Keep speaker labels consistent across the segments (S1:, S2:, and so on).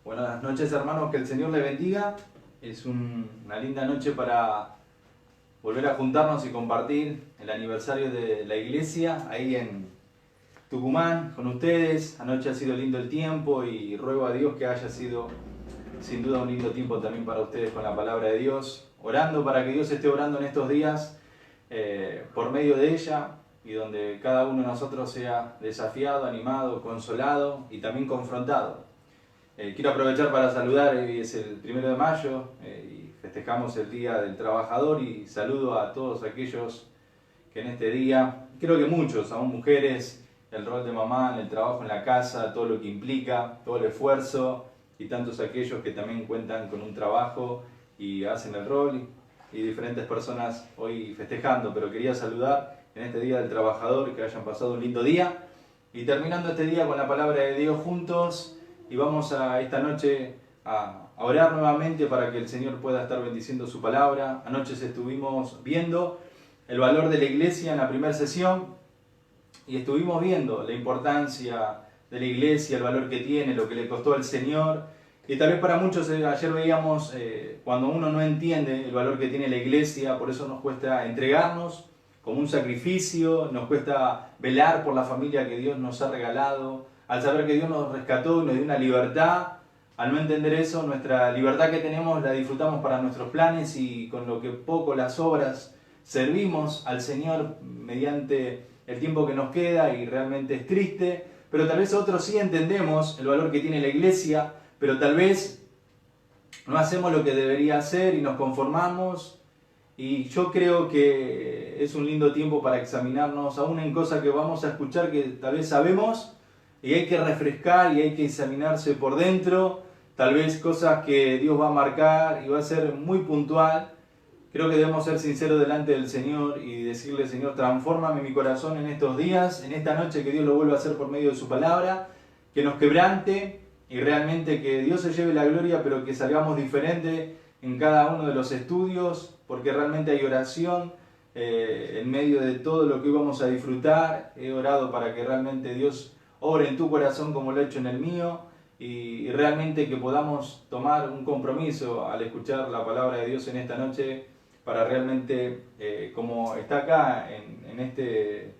S1: Buenas noches, hermanos, que el Señor les bendiga. Es una linda noche para volver a juntarnos y compartir el aniversario de la iglesia ahí en Tucumán con ustedes. Anoche ha sido lindo el tiempo y ruego a Dios que haya sido sin duda un lindo tiempo también para ustedes con la palabra de Dios, orando para que Dios esté orando en estos días por medio de ella y donde cada uno de nosotros sea desafiado, animado, consolado y también confrontado. Quiero aprovechar para saludar, hoy es el 1 de mayo y festejamos el Día del Trabajador y saludo a todos aquellos que en este día, creo que muchos, aún mujeres, el rol de mamá en el trabajo en la casa, todo lo que implica, todo el esfuerzo y tantos aquellos que también cuentan con un trabajo y hacen el rol y diferentes personas hoy festejando, pero quería saludar en este Día del Trabajador, que hayan pasado un lindo día y terminando este día con la palabra de Dios juntos. Y vamos a esta noche a orar nuevamente para que el Señor pueda estar bendiciendo su palabra. Anoche estuvimos viendo el valor de la iglesia en la primera sesión y estuvimos viendo la importancia de la iglesia, el valor que tiene, lo que le costó al Señor. Y tal vez para muchos ayer veíamos cuando uno no entiende el valor que tiene la iglesia, por eso nos cuesta entregarnos como un sacrificio, nos cuesta velar por la familia que Dios nos ha regalado. Al saber que Dios nos rescató y nos dio una libertad, al no entender eso, nuestra libertad que tenemos la disfrutamos para nuestros planes y con lo que poco las obras servimos al Señor mediante el tiempo que nos queda y realmente es triste, pero tal vez otros sí entendemos el valor que tiene la iglesia, pero tal vez no hacemos lo que debería hacer y nos conformamos. Y yo creo que es un lindo tiempo para examinarnos, aún en cosas que vamos a escuchar que tal vez sabemos, y hay que refrescar y hay que examinarse por dentro, tal vez cosas que Dios va a marcar y va a ser muy puntual. Creo que debemos ser sinceros delante del Señor y decirle: Señor, transfórmame mi corazón en estos días, en esta noche, que Dios lo vuelva a hacer por medio de su palabra, que nos quebrante y realmente que Dios se lleve la gloria, pero que salgamos diferente en cada uno de los estudios, porque realmente hay oración en medio de todo lo que hoy vamos a disfrutar. He orado para que realmente Dios obre en tu corazón como lo he hecho en el mío y realmente que podamos tomar un compromiso al escuchar la palabra de Dios en esta noche para realmente, como está acá en este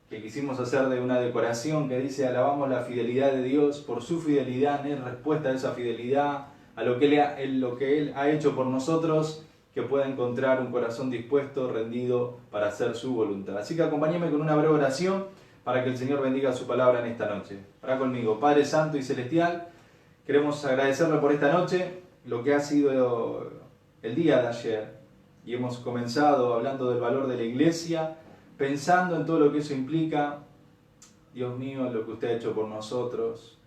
S1: que quisimos hacer de una decoración que dice: alabamos la fidelidad de Dios, por su fidelidad, en respuesta a esa fidelidad, a lo que Él ha hecho por nosotros, que pueda encontrar un corazón dispuesto, rendido para hacer su voluntad. Así que acompáñame con una breve oración para que el Señor bendiga su palabra en esta noche. Orá conmigo. Padre Santo y Celestial, queremos agradecerle por esta noche, lo que ha sido el día de ayer. Y hemos comenzado hablando del valor de la iglesia, pensando en todo lo que eso implica. Dios mío, lo que usted ha hecho por nosotros.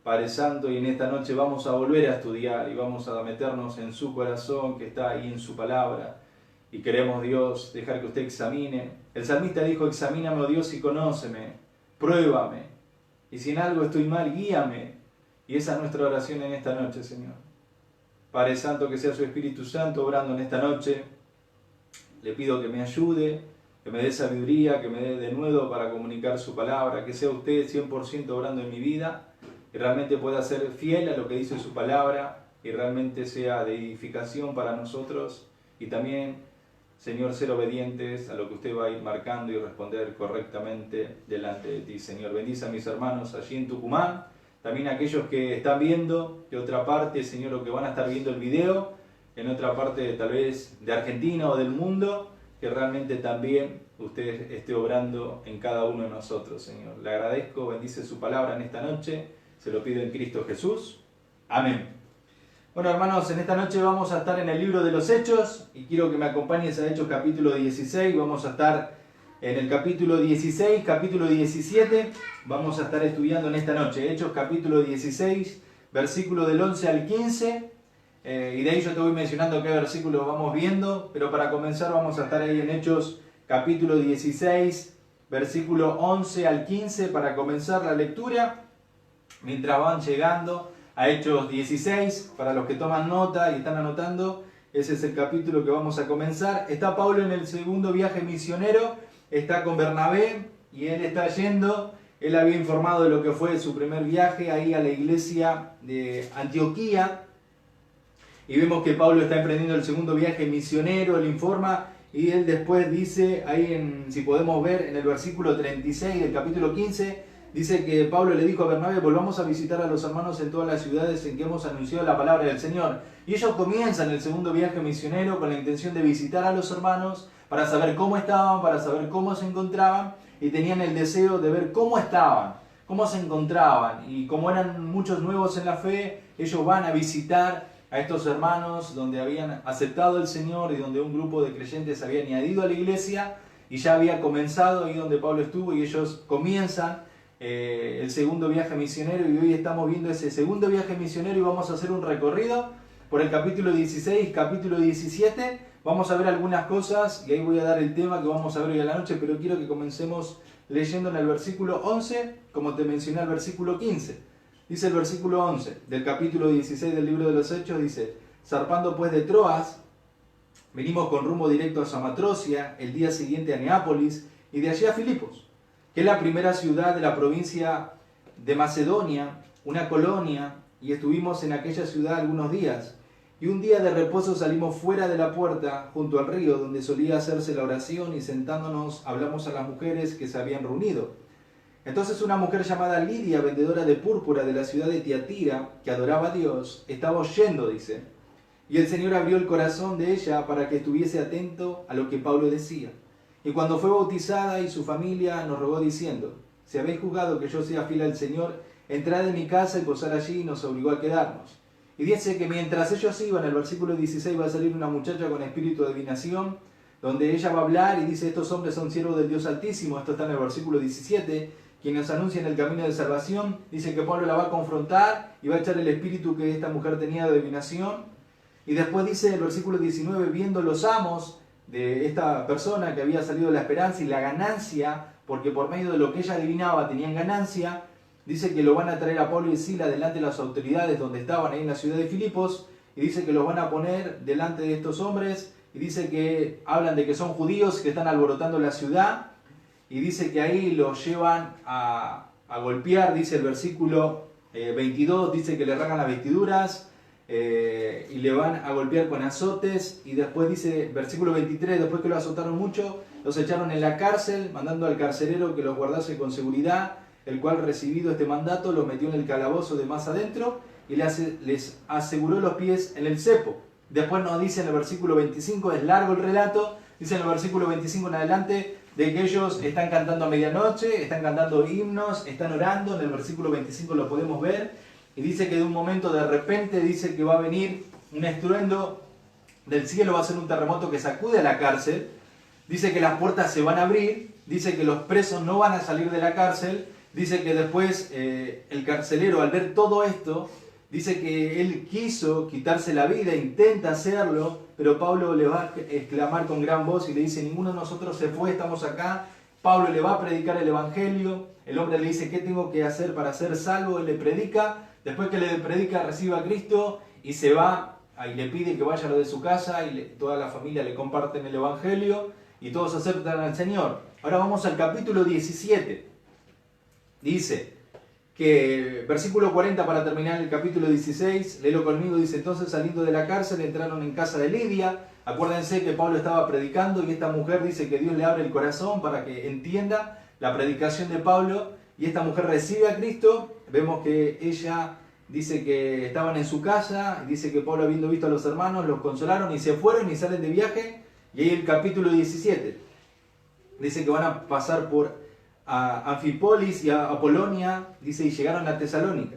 S1: Padre Santo, y en esta noche vamos a volver a estudiar y vamos a meternos en su corazón que está ahí en su palabra. Y queremos, Dios, dejar que usted examine. El salmista dijo: examíname, oh Dios, y conóceme, pruébame. Y si en algo estoy mal, guíame. Y esa es nuestra oración en esta noche, Señor. Padre Santo, que sea su Espíritu Santo obrando en esta noche. Le pido que me ayude, que me dé sabiduría, que me dé denuedo para comunicar su palabra, que sea usted 100% obrando en mi vida, y realmente pueda ser fiel a lo que dice su palabra, y realmente sea de edificación para nosotros, y también, Señor, ser obedientes a lo que usted va a ir marcando y responder correctamente delante de ti, Señor. Bendice a mis hermanos allí en Tucumán, también a aquellos que están viendo de otra parte, Señor, o que van a estar viendo el video en otra parte tal vez de Argentina o del mundo, que realmente también usted esté obrando en cada uno de nosotros, Señor. Le agradezco, bendice su palabra en esta noche, se lo pido en Cristo Jesús. Amén. Bueno, hermanos, en esta noche vamos a estar en el libro de los Hechos y quiero que me acompañes a Hechos capítulo 16. Vamos a estar en el capítulo 16, capítulo 17. Vamos a estar estudiando en esta noche Hechos capítulo 16, versículo del 11 al 15. Y de ahí yo te voy mencionando qué versículos vamos viendo, pero para comenzar vamos a estar ahí en Hechos capítulo 16, versículo 11 al 15 para comenzar la lectura. Mientras van llegando a Hechos 16, para los que toman nota y están anotando, ese es el capítulo que vamos a comenzar. Está Pablo en el segundo viaje misionero, está con Bernabé y él está yendo Él había informado de lo que fue su primer viaje ahí a la iglesia de Antioquía. Y vemos que Pablo está emprendiendo el segundo viaje misionero, él informa, y él después dice, ahí si podemos ver en el versículo 36 del capítulo 15, dice que Pablo le dijo a Bernabé: volvamos a visitar a los hermanos en todas las ciudades en que hemos anunciado la palabra del Señor. Y ellos comienzan el segundo viaje misionero con la intención de visitar a los hermanos para saber cómo estaban, para saber cómo se encontraban, y tenían el deseo de ver cómo estaban, cómo se encontraban. Y como eran muchos nuevos en la fe, ellos van a visitar a estos hermanos donde habían aceptado al Señor y donde un grupo de creyentes había añadido a la iglesia y ya había comenzado ahí donde Pablo estuvo, y ellos comienzan el segundo viaje misionero, y hoy estamos viendo ese segundo viaje misionero y vamos a hacer un recorrido por el capítulo 16, capítulo 17, vamos a ver algunas cosas y ahí voy a dar el tema que vamos a ver hoy a la noche, pero quiero que comencemos leyendo en el versículo 11, como te mencioné, el versículo 15. Dice el versículo 11 del capítulo 16 del libro de los Hechos, dice: zarpando pues de Troas, venimos con rumbo directo a Samatrocia, el día siguiente a Neápolis y de allí a Filipos, que es la primera ciudad de la provincia de Macedonia, una colonia, y estuvimos en aquella ciudad algunos días. Y un día de reposo salimos fuera de la puerta, junto al río, donde solía hacerse la oración, y sentándonos hablamos a las mujeres que se habían reunido. Entonces una mujer llamada Lidia, vendedora de púrpura de la ciudad de Tiatira, que adoraba a Dios, estaba oyendo, dice, y el Señor abrió el corazón de ella para que estuviese atento a lo que Pablo decía. Y cuando fue bautizada y su familia nos rogó diciendo: si habéis juzgado que yo sea fiel al Señor, entrad en mi casa y posad allí, y nos obligó a quedarnos. Y dice que mientras ellos iban, en el versículo 16 va a salir una muchacha con espíritu de adivinación, donde ella va a hablar y dice: estos hombres son siervos del Dios Altísimo. Esto está en el versículo 17. Quienes anuncian el camino de salvación. Dice que Pablo la va a confrontar y va a echar el espíritu que esta mujer tenía de adivinación. Y después dice el versículo 19: viendo los amos de esta persona que había salido de la esperanza y la ganancia, porque por medio de lo que ella adivinaba tenían ganancia, dice que lo van a traer a Pablo y Sila delante de las autoridades donde estaban ahí en la ciudad de Filipos, y dice que los van a poner delante de estos hombres, y dice que hablan de que son judíos que están alborotando la ciudad. Y dice que ahí los llevan a golpear, dice el versículo 22, dice que le rasgan las vestiduras y le van a golpear con azotes. Y después dice, versículo 23, después que lo azotaron mucho, los echaron en la cárcel, mandando al carcelero que los guardase con seguridad, el cual, recibido este mandato, los metió en el calabozo de más adentro y les aseguró los pies en el cepo. Después nos dice en el versículo 25, es largo el relato, dice en el versículo 25 en adelante, de que ellos están cantando a medianoche, están cantando himnos, están orando. En el versículo 25 lo podemos ver, y dice que de un momento de repente dice que va a venir un estruendo del cielo, va a ser un terremoto que sacude a la cárcel, dice que las puertas se van a abrir, dice que los presos no van a salir de la cárcel, dice que después el carcelero, al ver todo esto, dice que él quiso quitarse la vida, intenta hacerlo, pero Pablo le va a exclamar con gran voz y le dice: ninguno de nosotros se fue, estamos acá. Pablo le va a predicar el evangelio, el hombre le dice: ¿qué tengo que hacer para ser salvo? Él le predica, después que le predica recibe a Cristo y se va, y le pide que vaya a lo de su casa, y toda la familia le comparten el evangelio y todos aceptan al Señor. Ahora vamos al capítulo 17, dice que versículo 40 para terminar el capítulo 16, léelo conmigo, dice: entonces saliendo de la cárcel entraron en casa de Lidia. Acuérdense que Pablo estaba predicando y esta mujer dice que Dios le abre el corazón para que entienda la predicación de Pablo, y esta mujer recibe a Cristo. Vemos que ella dice que estaban en su casa, dice que Pablo, habiendo visto a los hermanos, los consolaron y se fueron y salen de viaje. Y ahí el capítulo 17 dice que van a pasar por a Anfípolis y a Apolonia, dice, y llegaron a Tesalónica,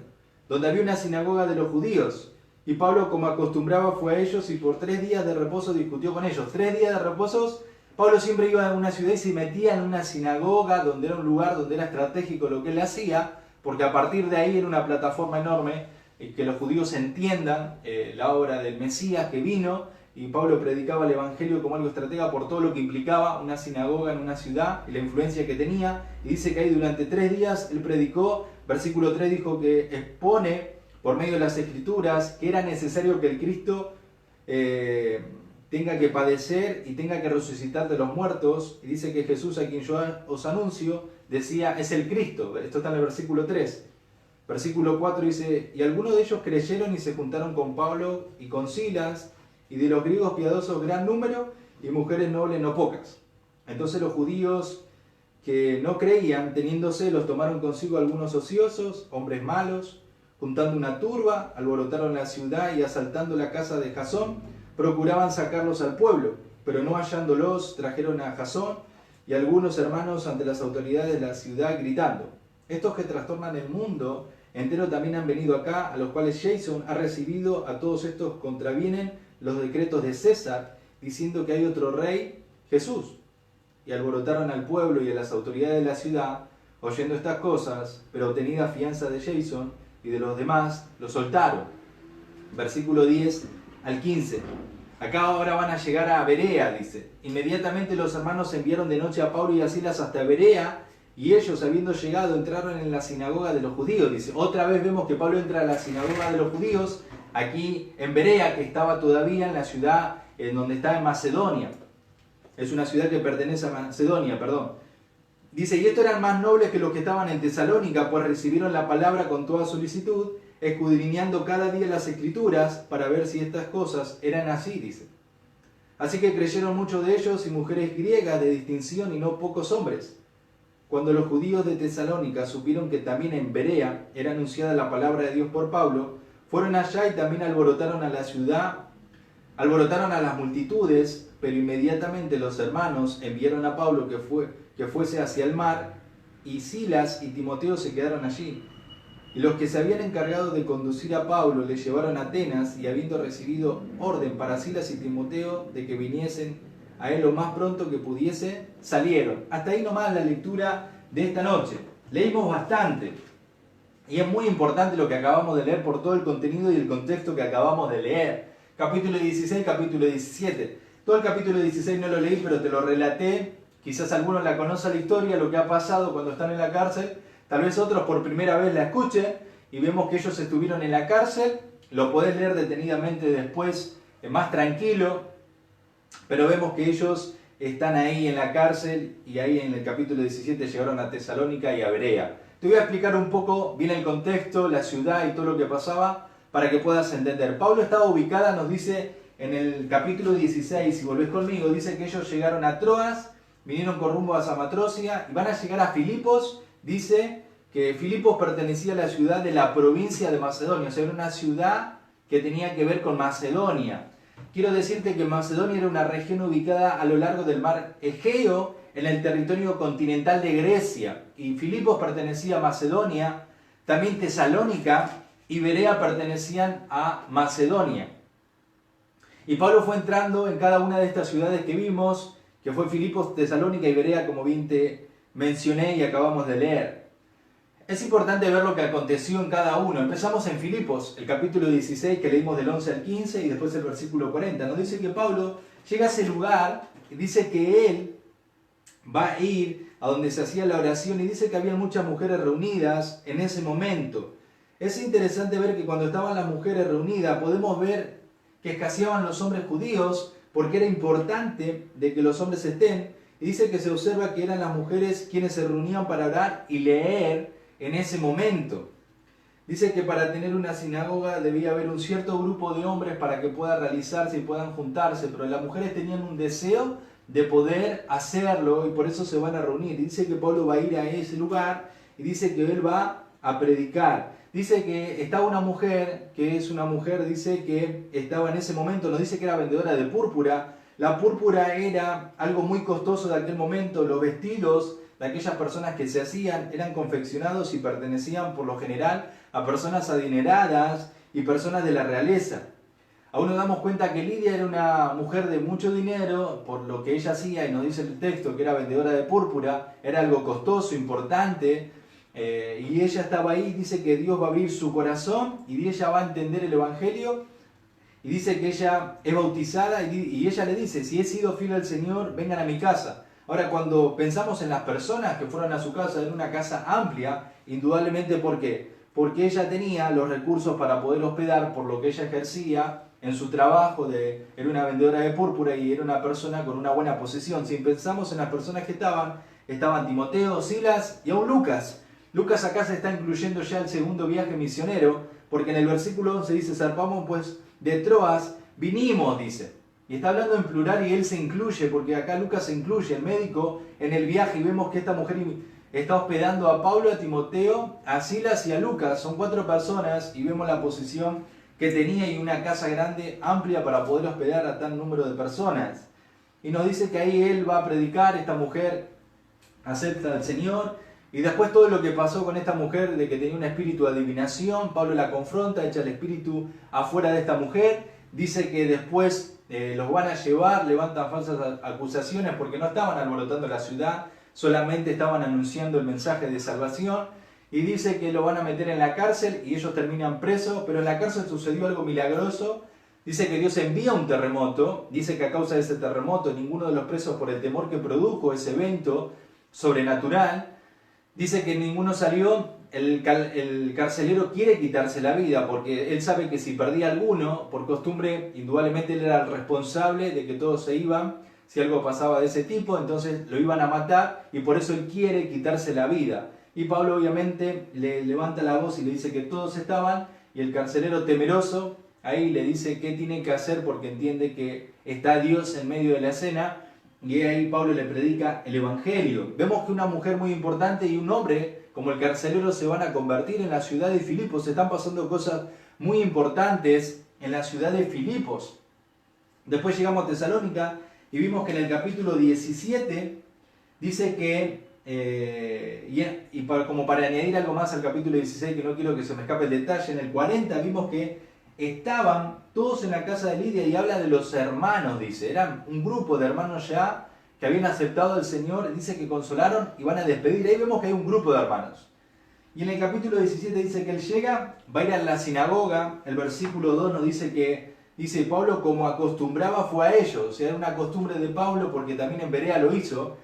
S1: donde había una sinagoga de los judíos. Y Pablo, como acostumbraba, fue a ellos y por 3 días de reposo discutió con ellos. 3 días de reposo. Pablo siempre iba a una ciudad y se metía en una sinagoga, donde era un lugar donde era estratégico lo que él hacía, porque a partir de ahí era una plataforma enorme, que los judíos entiendan la obra del Mesías que vino. Y Pablo predicaba el evangelio como algo estratega por todo lo que implicaba una sinagoga en una ciudad y la influencia que tenía. Y dice que ahí durante 3 días él predicó. Versículo 3 dijo que expone por medio de las escrituras que era necesario que el Cristo tenga que padecer y tenga que resucitar de los muertos. Y dice que Jesús, a quien yo os anuncio, decía, es el Cristo. Esto está en el versículo 3. Versículo 4 dice, y algunos de ellos creyeron y se juntaron con Pablo y con Silas, y de los griegos piadosos gran número, y mujeres nobles no pocas. Entonces los judíos que no creían, teniendo celos, tomaron consigo algunos ociosos, hombres malos, juntando una turba, alborotaron la ciudad y asaltando la casa de Jasón, procuraban sacarlos al pueblo, pero no hallándolos, trajeron a Jasón y algunos hermanos ante las autoridades de la ciudad gritando, estos que trastornan el mundo entero también han venido acá, a los cuales Jason ha recibido, a todos estos contravienen los decretos de César, diciendo que hay otro rey, Jesús. Y alborotaron al pueblo y a las autoridades de la ciudad, oyendo estas cosas, pero obtenida fianza de Jason y de los demás, lo soltaron. Versículo 10 al 15. Acá ahora van a llegar a Berea, dice. Inmediatamente los hermanos enviaron de noche a Pablo y a Silas hasta Berea, y ellos, habiendo llegado, entraron en la sinagoga de los judíos. Dice, otra vez vemos que Pablo entra a la sinagoga de los judíos, aquí en Berea, que estaba todavía en la ciudad en donde está en Macedonia. Es una ciudad que pertenece a Macedonia, perdón. Dice, y estos eran más nobles que los que estaban en Tesalónica, pues recibieron la palabra con toda solicitud, escudriñando cada día las escrituras para ver si estas cosas eran así, dice. Así que creyeron muchos de ellos y mujeres griegas de distinción y no pocos hombres. Cuando los judíos de Tesalónica supieron que también en Berea era anunciada la palabra de Dios por Pablo, fueron allá y también alborotaron a la ciudad, alborotaron a las multitudes, pero inmediatamente los hermanos enviaron a Pablo que fuese hacia el mar, y Silas y Timoteo se quedaron allí. Y los que se habían encargado de conducir a Pablo le llevaron a Atenas, y habiendo recibido orden para Silas y Timoteo de que viniesen a él lo más pronto que pudiese, salieron. Hasta ahí nomás la lectura de esta noche. Leímos bastante. Y es muy importante lo que acabamos de leer por todo el contenido y el contexto que acabamos de leer. Capítulo 16, capítulo 17. Todo el capítulo 16 no lo leí, pero te lo relaté. Quizás algunos la conocen la historia, lo que ha pasado cuando están en la cárcel. Tal vez otros por primera vez la escuchen y vemos que ellos estuvieron en la cárcel. Lo podés leer detenidamente después, más tranquilo. Pero vemos que ellos están ahí en la cárcel y ahí en el capítulo 17 llegaron a Tesalónica y a Berea. Te voy a explicar un poco bien el contexto, la ciudad y todo lo que pasaba para que puedas entender. Pablo estaba ubicada, nos dice en el capítulo 16, si volvés conmigo, dice que ellos llegaron a Troas, vinieron con rumbo a Samatrocia y van a llegar a Filipos. Dice que Filipos pertenecía a la ciudad de la provincia de Macedonia, o sea, era una ciudad que tenía que ver con Macedonia. Quiero decirte que Macedonia era una región ubicada a lo largo del mar Egeo, en el territorio continental de Grecia. Y Filipos pertenecía a Macedonia, también Tesalónica y Berea pertenecían a Macedonia. Y Pablo fue entrando en cada una de estas ciudades que vimos, que fue Filipos, Tesalónica y Berea, como bien te mencioné y acabamos de leer. Es importante ver lo que aconteció en cada uno. Empezamos en Filipos, el capítulo 16 que leímos del 11 al 15 y después el versículo 40. Nos dice que Pablo llega a ese lugar y dice que él va a ir a donde se hacía la oración y dice que había muchas mujeres reunidas en ese momento. Es interesante ver que cuando estaban las mujeres reunidas podemos ver que escaseaban los hombres judíos porque era importante de que los hombres estén. Y dice que se observa que eran las mujeres quienes se reunían para orar y leer en ese momento. Dice que para tener una sinagoga debía haber un cierto grupo de hombres para que pueda realizarse y puedan juntarse, pero las mujeres tenían un deseo de poder hacerlo y por eso se van a reunir. Dice que Pablo va a ir a ese lugar y dice que él va a predicar. Dice que estaba una mujer, que es una mujer, dice que estaba en ese momento, nos dice que era vendedora de púrpura. La púrpura era algo muy costoso de aquel momento, los vestidos de aquellas personas que se hacían eran confeccionados y pertenecían por lo general a personas adineradas y personas de la realeza. Aún nos damos cuenta que Lidia era una mujer de mucho dinero por lo que ella hacía, y nos dice el texto que era vendedora de púrpura, era algo costoso, importante, y ella estaba ahí. Dice que Dios va a abrir su corazón y ella va a entender el Evangelio, y dice que ella es bautizada y ella le dice, si he sido fiel al Señor, vengan a mi casa. Ahora, cuando pensamos en las personas que fueron a su casa, era una casa amplia, indudablemente, ¿por qué? porque ella tenía los recursos para poder hospedar por lo que ella ejercía en su trabajo, era una vendedora de púrpura y era una persona con una buena posición. Si pensamos en las personas que estaban Timoteo, Silas y aún Lucas. Lucas acá se está incluyendo ya el segundo viaje misionero, porque en el versículo 11 dice, zarpamos pues de Troas, vinimos, dice. Y está hablando en plural y él se incluye, porque acá Lucas se incluye, el médico, en el viaje, y vemos que esta mujer está hospedando a Pablo, a Timoteo, a Silas y a Lucas. Son 4 personas y vemos la posición que tenía y una casa grande, amplia para poder hospedar a tal número de personas. Y nos dice que ahí él va a predicar, esta mujer acepta al Señor, y después todo lo que pasó con esta mujer de que tenía un espíritu de adivinación, Pablo la confronta, echa el espíritu afuera de esta mujer, dice que después los van a llevar, levantan falsas acusaciones porque no estaban alborotando la ciudad, solamente estaban anunciando el mensaje de salvación, y dice que lo van a meter en la cárcel y ellos terminan presos, pero en la cárcel sucedió algo milagroso. Dice que Dios envía un terremoto, dice que a causa de ese terremoto ninguno de los presos, por el temor que produjo ese evento sobrenatural, dice que ninguno salió. El carcelero quiere quitarse la vida porque él sabe que si perdía alguno, por costumbre, indudablemente él era el responsable de que todos se iban. Si algo pasaba de ese tipo, entonces lo iban a matar y por eso él quiere quitarse la vida. Y Pablo obviamente le levanta la voz y le dice que todos estaban, y el carcelero temeroso ahí le dice qué tiene que hacer porque entiende que está Dios en medio de la escena, y ahí Pablo le predica el Evangelio. Vemos que una mujer muy importante y un hombre como el carcelero se van a convertir en la ciudad de Filipos. Se están pasando cosas muy importantes en la ciudad de Filipos. Después llegamos a Tesalónica y vimos que en el capítulo 17 dice que, como para añadir algo más al capítulo 16, que no quiero que se me escape el detalle, en el 40 vimos que estaban todos en la casa de Lidia y habla de los hermanos, dice. Eran un grupo de hermanos ya que habían aceptado al Señor, dice que consolaron y van a despedir. Ahí vemos que hay un grupo de hermanos. Y en el capítulo 17 dice que él llega, va a ir a la sinagoga. El versículo 2 nos dice que, dice Pablo, como acostumbraba fue a ellos. O sea, era una costumbre de Pablo porque también en Berea lo hizo.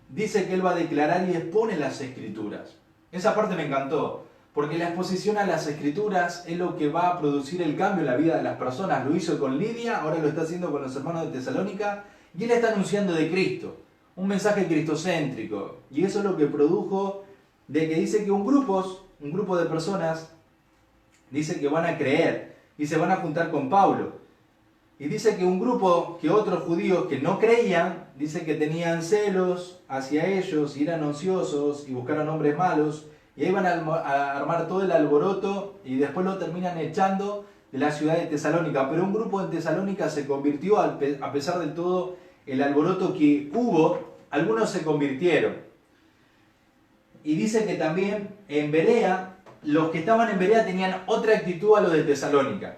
S1: Dice que él va a declarar y expone las Escrituras. Esa parte me encantó, porque la exposición a las Escrituras es lo que va a producir el cambio en la vida de las personas. Lo hizo con Lidia, ahora lo está haciendo con los hermanos de Tesalónica, y él está anunciando de Cristo, un mensaje cristocéntrico. Y eso es lo que produjo de que dice que un grupo de personas, dice que van a creer y se van a juntar con Pablo. Y dice que otros judíos que no creían, dice que tenían celos hacia ellos y eran ansiosos y buscaron hombres malos. Y ahí van a armar todo el alboroto y después lo terminan echando de la ciudad de Tesalónica. Pero un grupo en Tesalónica se convirtió, a pesar de todo el alboroto que hubo, algunos se convirtieron. Y dice que también en Berea, los que estaban en Berea tenían otra actitud a los de Tesalónica.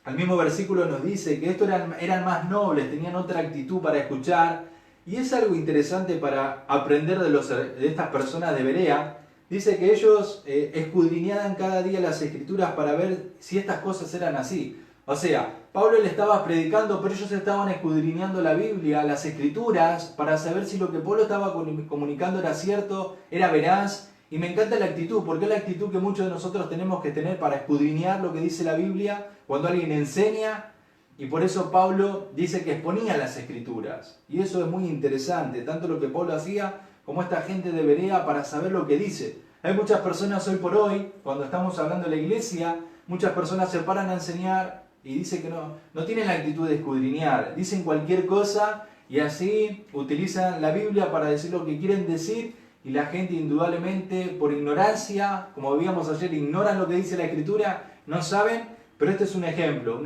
S1: Al mismo versículo nos dice que estos eran más nobles, tenían otra actitud para escuchar. Y es algo interesante para aprender de estas personas de Berea. Dice que ellos escudriñaban cada día las Escrituras para ver si estas cosas eran así. O sea, Pablo le estaba predicando, pero ellos estaban escudriñando la Biblia, las Escrituras, para saber si lo que Pablo estaba comunicando era cierto, era veraz. Y me encanta la actitud, porque es la actitud que muchos de nosotros tenemos que tener para escudriñar lo que dice la Biblia cuando alguien enseña. Y por eso Pablo dice que exponía las Escrituras. Y eso es muy interesante, tanto lo que Pablo hacía como esta gente de Berea para saber lo que dice. Hay muchas personas hoy por hoy, cuando estamos hablando de la iglesia, muchas personas se paran a enseñar y dicen que no tienen la actitud de escudriñar. Dicen cualquier cosa y así utilizan la Biblia para decir lo que quieren decir, y la gente indudablemente por ignorancia, como veíamos ayer, ignoran lo que dice la Escritura, no saben. Pero este es un ejemplo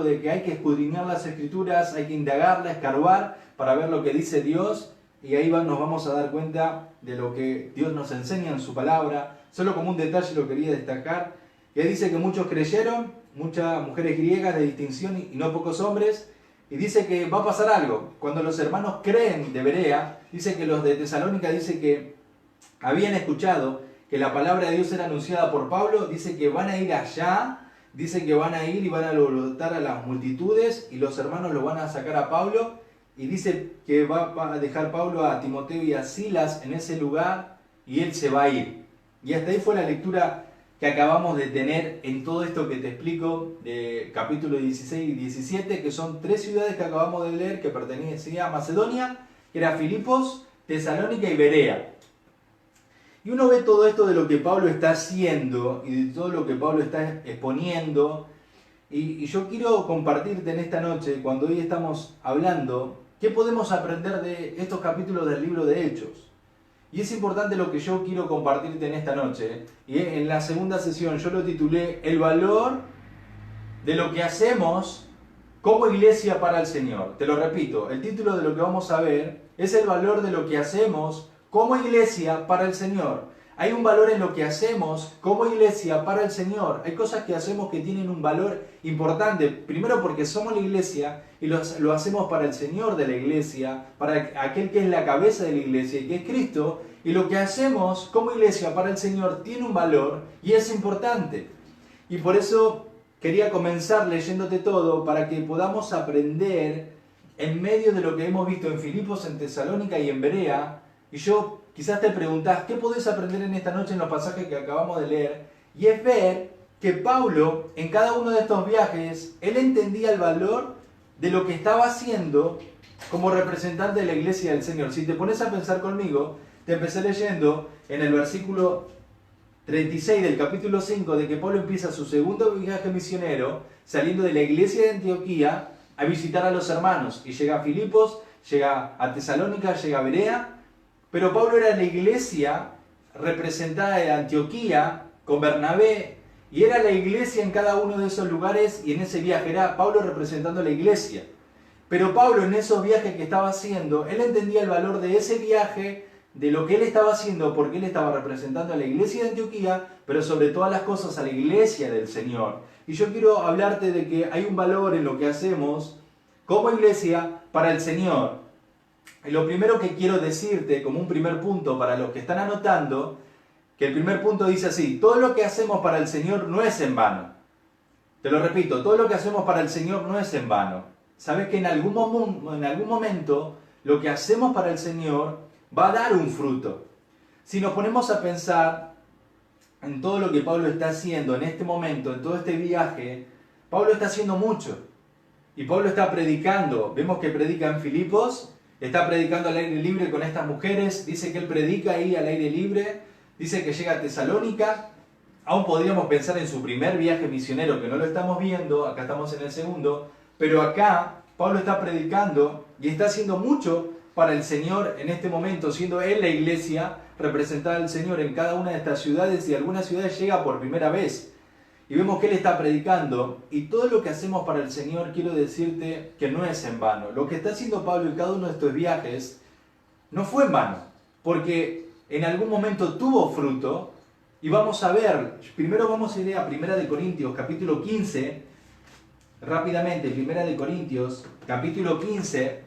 S1: de que hay que escudriñar las Escrituras, hay que indagarla, escarbar para ver lo que dice Dios, y ahí nos vamos a dar cuenta de lo que Dios nos enseña en su palabra. Solo como un detalle lo quería destacar, que dice que muchos creyeron, muchas mujeres griegas de distinción y no pocos hombres, y dice que va a pasar algo. Cuando los hermanos creen de Berea, dice que los de Tesalónica, dice que habían escuchado que la palabra de Dios era anunciada por Pablo, dice que van a ir allá. Dice que van a ir y van a alborotar a las multitudes y los hermanos lo van a sacar a Pablo, y dice que va a dejar Pablo a Timoteo y a Silas en ese lugar y él se va a ir. Y hasta ahí fue la lectura que que acabamos de tener en todo esto que te explico, de capítulo 16 y 17, que son 3 ciudades que acabamos de leer que pertenecían a Macedonia, que era Filipos, Tesalónica y Berea. Y uno ve todo esto de lo que Pablo está haciendo y de todo lo que Pablo está exponiendo. Y yo quiero compartirte en esta noche, cuando hoy estamos hablando, qué podemos aprender de estos capítulos del libro de Hechos. Y es importante lo que yo quiero compartirte en esta noche. Y en la segunda sesión yo lo titulé El valor de lo que hacemos como iglesia para el Señor. Te lo repito, el título de lo que vamos a ver es el valor de lo que hacemos como iglesia para el Señor. Hay un valor en lo que hacemos como iglesia para el Señor. Hay cosas que hacemos que tienen un valor importante. Primero porque somos la iglesia y lo hacemos para el Señor de la iglesia, para aquel que es la cabeza de la iglesia y que es Cristo. Y lo que hacemos como iglesia para el Señor tiene un valor y es importante. Y por eso quería comenzar leyéndote todo para que podamos aprender en medio de lo que hemos visto en Filipos, en Tesalónica y en Berea. Y yo quizás te preguntás, ¿qué podés aprender en esta noche en los pasajes que acabamos de leer? Y es ver que Pablo, en cada uno de estos viajes, él entendía el valor de lo que estaba haciendo como representante de la iglesia del Señor. Si te pones a pensar conmigo, te empecé leyendo en el versículo 36 del capítulo 5 de que Pablo empieza su segundo viaje misionero saliendo de la iglesia de Antioquía a visitar a los hermanos. Y llega a Filipos, llega a Tesalónica, llega a Berea. Pero Pablo era la iglesia representada de Antioquía con Bernabé y era la iglesia en cada uno de esos lugares y en ese viaje era Pablo representando la iglesia. Pero Pablo en esos viajes que estaba haciendo, él entendía el valor de ese viaje, de lo que él estaba haciendo porque él estaba representando a la iglesia de Antioquía, pero sobre todas las cosas a la iglesia del Señor. Y yo quiero hablarte de que hay un valor en lo que hacemos como iglesia para el Señor. Y lo primero que quiero decirte como un primer punto para los que están anotando, que el primer punto dice así: todo lo que hacemos para el Señor no es en vano. Te lo repito, todo lo que hacemos para el Señor no es en vano. Sabes que en algún momento lo que hacemos para el Señor va a dar un fruto. Si nos ponemos a pensar en todo lo que Pablo está haciendo en este momento, en todo este viaje, Pablo está haciendo mucho. Y Pablo está predicando. Vemos que predica en Filipos. Está predicando al aire libre con estas mujeres. Dice que él predica ahí al aire libre. Dice que llega a Tesalónica. Aún podríamos pensar en su primer viaje misionero, que no lo estamos viendo. Acá estamos en el segundo. Pero acá Pablo está predicando y está haciendo mucho para el Señor en este momento, siendo él la iglesia representada al Señor en cada una de estas ciudades, y algunas ciudades llega por primera vez. Y vemos que él está predicando, y todo lo que hacemos para el Señor, quiero decirte que no es en vano. Lo que está haciendo Pablo en cada uno de estos viajes no fue en vano, porque en algún momento tuvo fruto. Y vamos a ver, primero vamos a ir a 1 Corintios capítulo 15, rápidamente, 1 Corintios capítulo 15,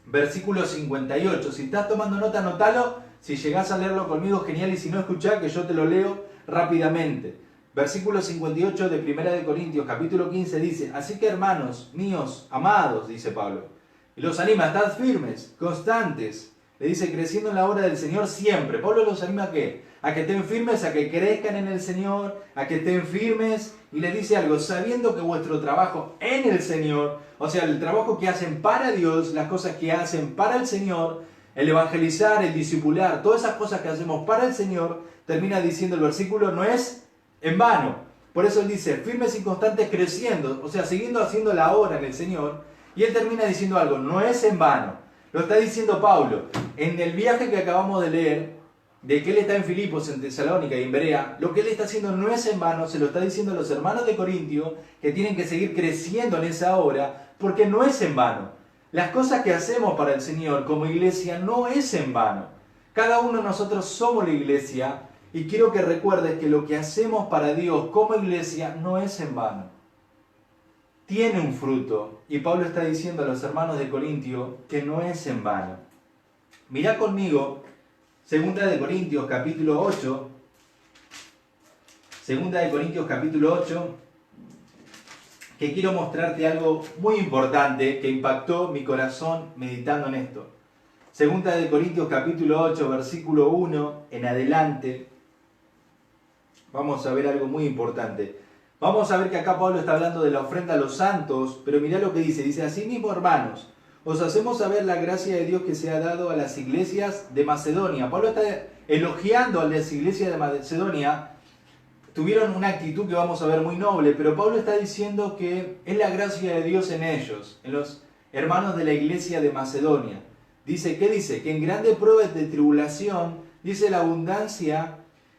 S1: versículo 58. Si estás tomando nota, anótalo. Si llegás a leerlo conmigo, genial, y si no, escuchá que yo te lo leo rápidamente. Versículo 58 de 1 Corintios, capítulo 15, dice: así que, hermanos míos, amados, dice Pablo, y los anima, estad firmes, constantes. Le dice, creciendo en la obra del Señor siempre. Pablo los anima ¿a qué? A que estén firmes, a que crezcan en el Señor, a que estén firmes. Y les dice algo: sabiendo que vuestro trabajo en el Señor, o sea, el trabajo que hacen para Dios, las cosas que hacen para el Señor, el evangelizar, el discipular, todas esas cosas que hacemos para el Señor, termina diciendo el versículo, no es en vano. Por eso él dice, firmes y constantes creciendo, o sea, siguiendo haciendo la obra en el Señor. Y él termina diciendo algo, no es en vano. Lo está diciendo Pablo. En el viaje que acabamos de leer, de que él está en Filipos, en Tesalónica y en Berea, lo que él está haciendo no es en vano, se lo está diciendo a los hermanos de Corintio, que tienen que seguir creciendo en esa obra, porque no es en vano. Las cosas que hacemos para el Señor como iglesia no es en vano. Cada uno de nosotros somos la iglesia, y quiero que recuerdes que lo que hacemos para Dios como iglesia no es en vano. Tiene un fruto. Y Pablo está diciendo a los hermanos de Corintio que no es en vano. Mirá conmigo 2 Corintios capítulo 8. 2 Corintios capítulo 8. Que quiero mostrarte algo muy importante que impactó mi corazón meditando en esto. 2 Corintios capítulo 8, versículo 1 en adelante. vamos a ver algo muy importante. Vamos a ver que acá Pablo está hablando de la ofrenda a los santos, pero mirá lo que dice. Dice, asimismo, hermanos, os hacemos saber la gracia de Dios que se ha dado a las iglesias de Macedonia. Pablo está elogiando a las iglesias de Macedonia. Tuvieron una actitud que vamos a ver muy noble, pero Pablo está diciendo que es la gracia de Dios en ellos, en los hermanos de la iglesia de Macedonia. Dice, ¿qué dice? Que en grandes pruebas de tribulación, dice, la abundancia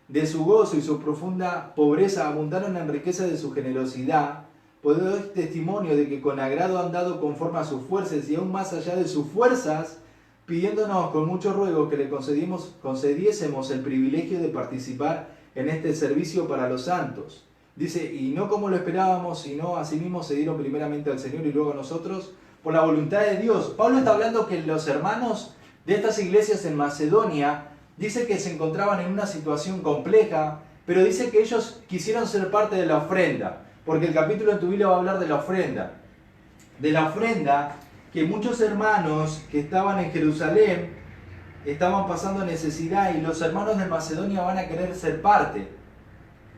S1: de su gozo y su profunda pobreza abundaron en riqueza de su generosidad. Podéis testimonio de que con agrado han dado conforme a sus fuerzas y aún más allá de sus fuerzas, pidiéndonos con mucho ruego que le concediésemos el privilegio de participar en este servicio para los santos. Dice, y no como lo esperábamos, sino asimismo se dieron primeramente al Señor y luego a nosotros, por la voluntad de Dios. Pablo está hablando que los hermanos de estas iglesias en Macedonia, dice que se encontraban en una situación compleja, pero dice que ellos quisieron ser parte de la ofrenda, porque el capítulo en tu Biblia va a hablar de la ofrenda. De la ofrenda que muchos hermanos que estaban en Jerusalén estaban pasando necesidad y los hermanos de Macedonia van a querer ser parte.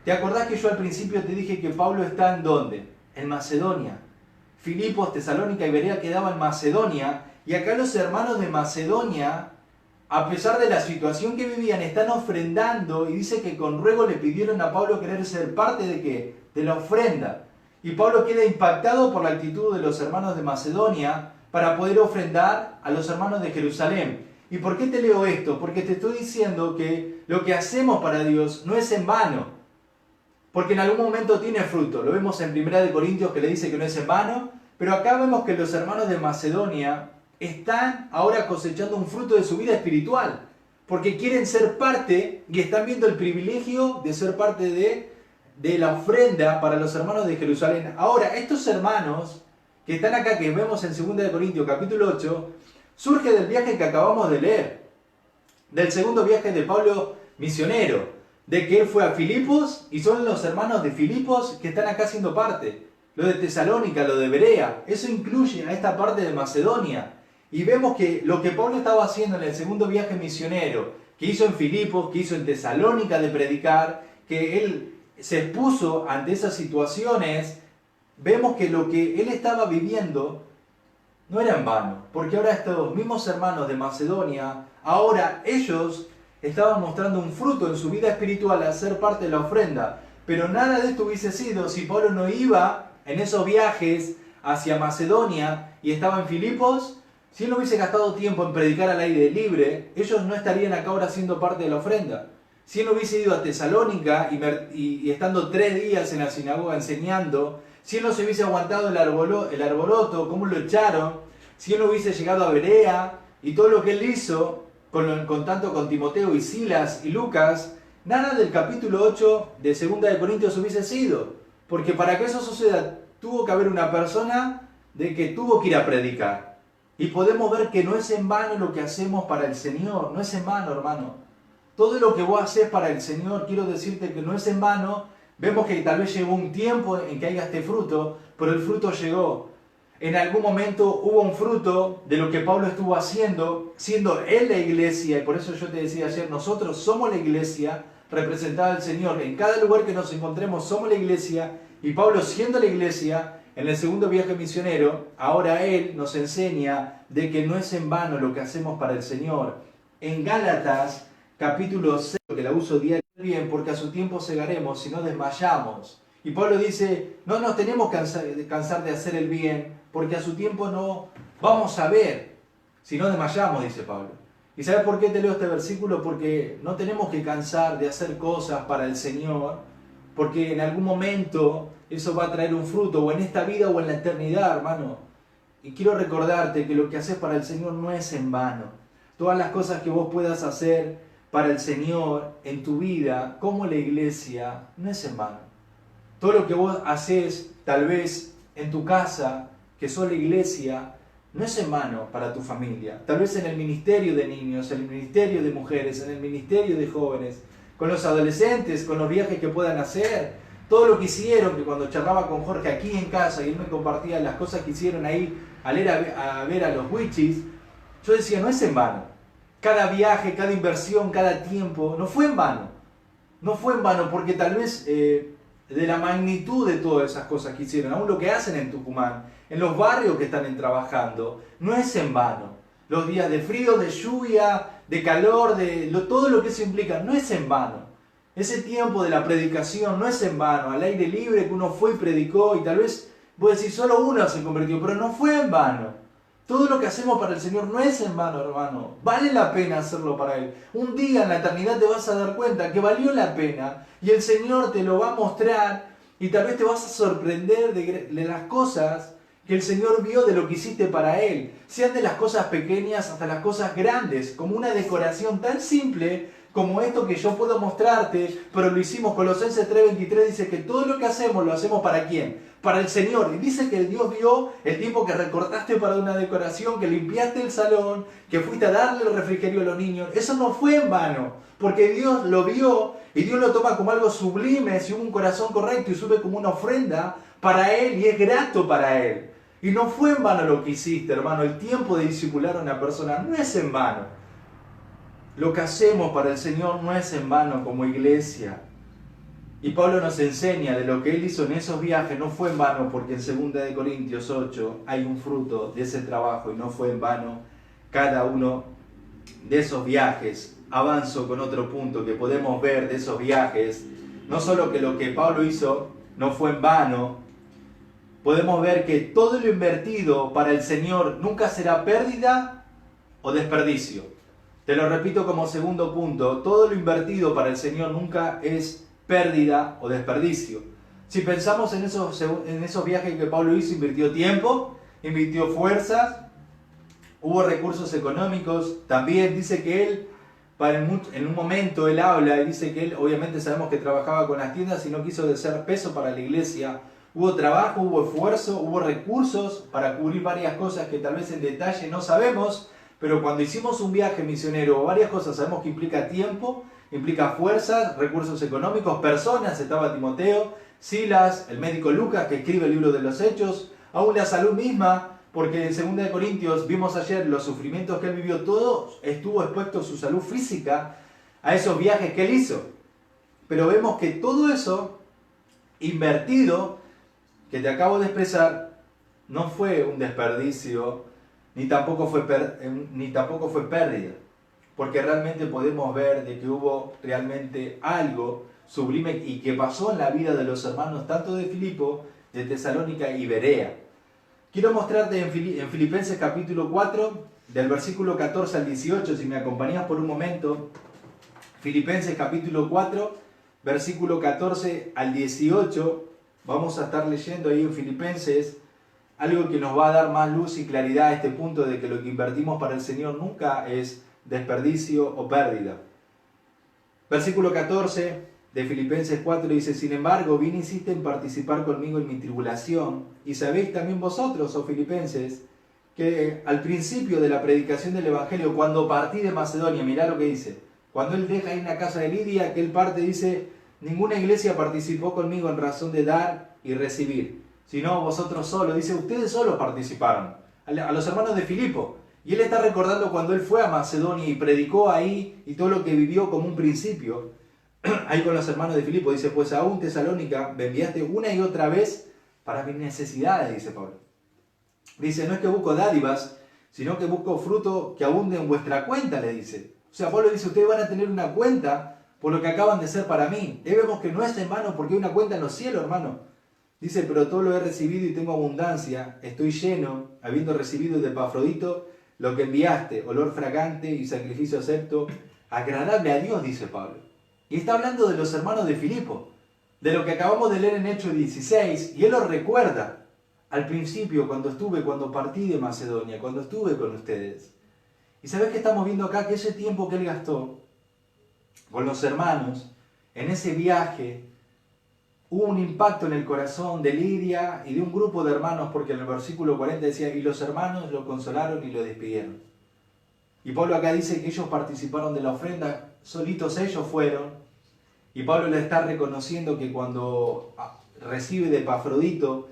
S1: ¿Te acordás que yo al principio te dije que Pablo está en dónde? En Macedonia. Filipos, Tesalónica y Berea quedaban en Macedonia, y acá los hermanos de Macedonia, a pesar de la situación que vivían, están ofrendando, y dice que con ruego le pidieron a Pablo querer ser parte de ¿qué? De la ofrenda. Y Pablo queda impactado por la actitud de los hermanos de Macedonia para poder ofrendar a los hermanos de Jerusalén. ¿Y por qué te leo esto? Porque te estoy diciendo que lo que hacemos para Dios no es en vano, porque en algún momento tiene fruto. Lo vemos en 1 Corintios que le dice que no es en vano, pero acá vemos que los hermanos de Macedonia están ahora cosechando un fruto de su vida espiritual, porque quieren ser parte y están viendo el privilegio de ser parte de la ofrenda para los hermanos de Jerusalén. Ahora, estos hermanos que están acá, que vemos en 2 Corintios capítulo 8, surge del viaje que acabamos de leer, del segundo viaje de Pablo misionero, de que él fue a Filipos y son los hermanos de Filipos que están acá siendo parte. Lo de Tesalónica, lo de Berea, eso incluye a esta parte de Macedonia. Y vemos que lo que Pablo estaba haciendo en el segundo viaje misionero, que hizo en Filipos, que hizo en Tesalónica de predicar, que él se expuso ante esas situaciones, vemos que lo que él estaba viviendo no era en vano, porque ahora estos mismos hermanos de Macedonia, ahora ellos estaban mostrando un fruto en su vida espiritual al ser parte de la ofrenda, pero nada de esto hubiese sido si Pablo no iba en esos viajes hacia Macedonia y estaba en Filipos. Si él no hubiese gastado tiempo en predicar al aire libre, ellos no estarían acá ahora siendo parte de la ofrenda. Si él no hubiese ido a Tesalónica y estando 3 días en la sinagoga enseñando, si él no se hubiese aguantado el alboroto, cómo lo echaron, si él no hubiese llegado a Berea y todo lo que él hizo, tanto con Timoteo y Silas y Lucas, nada del capítulo 8 de 2 Corintios hubiese sido. Porque para que eso suceda, tuvo que haber una persona de que tuvo que ir a predicar. Y podemos ver que no es en vano lo que hacemos para el Señor, no es en vano, hermano. Todo lo que vos haces para el Señor, quiero decirte que no es en vano. Vemos que tal vez llegó un tiempo en que haya este fruto, pero el fruto llegó. En algún momento hubo un fruto de lo que Pablo estuvo haciendo, siendo él la iglesia, y por eso yo te decía ayer, nosotros somos la iglesia representada del Señor. En cada lugar que nos encontremos somos la iglesia, y Pablo siendo la iglesia, en el segundo viaje misionero, ahora él nos enseña de que no es en vano lo que hacemos para el Señor. En Gálatas, capítulo 6, que la uso diario, bien, porque a su tiempo segaremos si no desmayamos. Y Pablo dice, no nos tenemos que cansar de hacer el bien, porque a su tiempo no vamos a ver si no desmayamos, dice Pablo. ¿Y sabes por qué te leo este versículo? Porque no tenemos que cansar de hacer cosas para el Señor, porque en algún momento eso va a traer un fruto, o en esta vida o en la eternidad, hermano. Y quiero recordarte que lo que haces para el Señor no es en vano. Todas las cosas que vos puedas hacer para el Señor en tu vida, como la iglesia, no es en vano. Todo lo que vos haces, tal vez en tu casa, que sos la iglesia, no es en vano para tu familia. Tal vez en el ministerio de niños, en el ministerio de mujeres, en el ministerio de jóvenes, con los adolescentes, con los viajes que puedan hacer. Todo lo que hicieron, que cuando charlaba con Jorge aquí en casa y él me compartía las cosas que hicieron ahí al ir a ver a los Wichis, yo decía, no es en vano. Cada viaje, cada inversión, cada tiempo, no fue en vano. No fue en vano, porque tal vez de la magnitud de todas esas cosas que hicieron, aún lo que hacen en Tucumán, en los barrios que están trabajando, no es en vano. Los días de frío, de lluvia, de calor, todo lo que eso implica, no es en vano. Ese tiempo de la predicación no es en vano, al aire libre que uno fue y predicó, y tal vez vos decís, solo uno se convirtió, pero no fue en vano. Todo lo que hacemos para el Señor no es en vano, hermano. Vale la pena hacerlo para Él. Un día en la eternidad te vas a dar cuenta que valió la pena y el Señor te lo va a mostrar y tal vez te vas a sorprender de las cosas que el Señor vio de lo que hiciste para Él. Sean de las cosas pequeñas hasta las cosas grandes, como una decoración tan simple como esto que yo puedo mostrarte, pero lo hicimos. Colosenses 3:23 dice que todo lo que hacemos lo hacemos ¿para quién? Para el Señor. Y dice que Dios vio el tiempo que recortaste para una decoración, que limpiaste el salón, que fuiste a darle el refrigerio a los niños. Eso no fue en vano, porque Dios lo vio y Dios lo toma como algo sublime, si hubo un corazón correcto y sube como una ofrenda para Él y es grato para Él. Y no fue en vano lo que hiciste, hermano. El tiempo de discipular a una persona no es en vano. Lo que hacemos para el Señor no es en vano como iglesia. Y Pablo nos enseña de lo que él hizo en esos viajes, no fue en vano, porque en 2 Corintios 8 hay un fruto de ese trabajo y no fue en vano cada uno de esos viajes. Avanzo con otro punto que podemos ver de esos viajes, no solo que lo que Pablo hizo no fue en vano, podemos ver que todo lo invertido para el Señor nunca será pérdida o desperdicio. Te lo repito como segundo punto, todo lo invertido para el Señor nunca es pérdida o desperdicio. Si pensamos en esos viajes que Pablo hizo, invirtió tiempo, invirtió fuerzas, hubo recursos económicos, también dice que él, en un momento él habla y dice que él, obviamente sabemos que trabajaba con las tiendas y no quiso ser peso para la iglesia. Hubo trabajo, hubo esfuerzo, hubo recursos para cubrir varias cosas que tal vez en detalle no sabemos, pero cuando hicimos un viaje misionero o varias cosas sabemos que implica tiempo, implica fuerzas, recursos económicos, personas, estaba Timoteo, Silas, el médico Lucas que escribe el libro de los Hechos, aún la salud misma, porque en 2 Corintios vimos ayer los sufrimientos que él vivió, todo estuvo expuesto su salud física a esos viajes que él hizo. Pero vemos que todo eso invertido, que te acabo de expresar, no fue un desperdicio, ni tampoco fue pérdida. Porque realmente podemos ver de que hubo realmente algo sublime y que pasó en la vida de los hermanos tanto de Filipo, de Tesalónica y Berea. Quiero mostrarte en Filipenses capítulo 4, del versículo 14 al 18, si me acompañas por un momento. Filipenses capítulo 4, versículo 14 al 18. Vamos a estar leyendo ahí en Filipenses algo que nos va a dar más luz y claridad a este punto de que lo que invertimos para el Señor nunca es desperdicio o pérdida. Versículo 14 de Filipenses 4 dice: sin embargo, bien hiciste participar conmigo en mi tribulación, y sabéis también vosotros, oh filipenses, que al principio de la predicación del Evangelio, cuando partí de Macedonia, mirá lo que dice, cuando él deja ahí en la casa de Lidia, que él parte, dice, ninguna iglesia participó conmigo en razón de dar y recibir, sino vosotros solos, dice, ustedes solos participaron, a los hermanos de Filipo. Y él está recordando cuando él fue a Macedonia y predicó ahí y todo lo que vivió como un principio, ahí con los hermanos de Filipo. Dice, pues aún Tesalónica me enviaste una y otra vez para mis necesidades, dice Pablo. Dice, no es que busco dádivas, sino que busco fruto que abunde en vuestra cuenta, le dice. O sea, Pablo dice, ustedes van a tener una cuenta por lo que acaban de ser para mí. Y vemos que no es en vano porque hay una cuenta en los cielos, hermano. Dice, pero todo lo he recibido y tengo abundancia, estoy lleno, habiendo recibido de Epafrodito lo que enviaste, olor fragante y sacrificio acepto, agradable a Dios, dice Pablo. Y está hablando de los hermanos de Filipo, de lo que acabamos de leer en Hechos 16, y él lo recuerda al principio, cuando partí de Macedonia, cuando estuve con ustedes. Y ¿sabes qué estamos viendo acá? Que ese tiempo que él gastó con los hermanos, en ese viaje, hubo un impacto en el corazón de Lidia y de un grupo de hermanos, porque en el versículo 40 decía, y los hermanos lo consolaron y lo despidieron. Y Pablo acá dice que ellos participaron de la ofrenda, solitos ellos fueron, y Pablo le está reconociendo que cuando recibe de Epafrodito,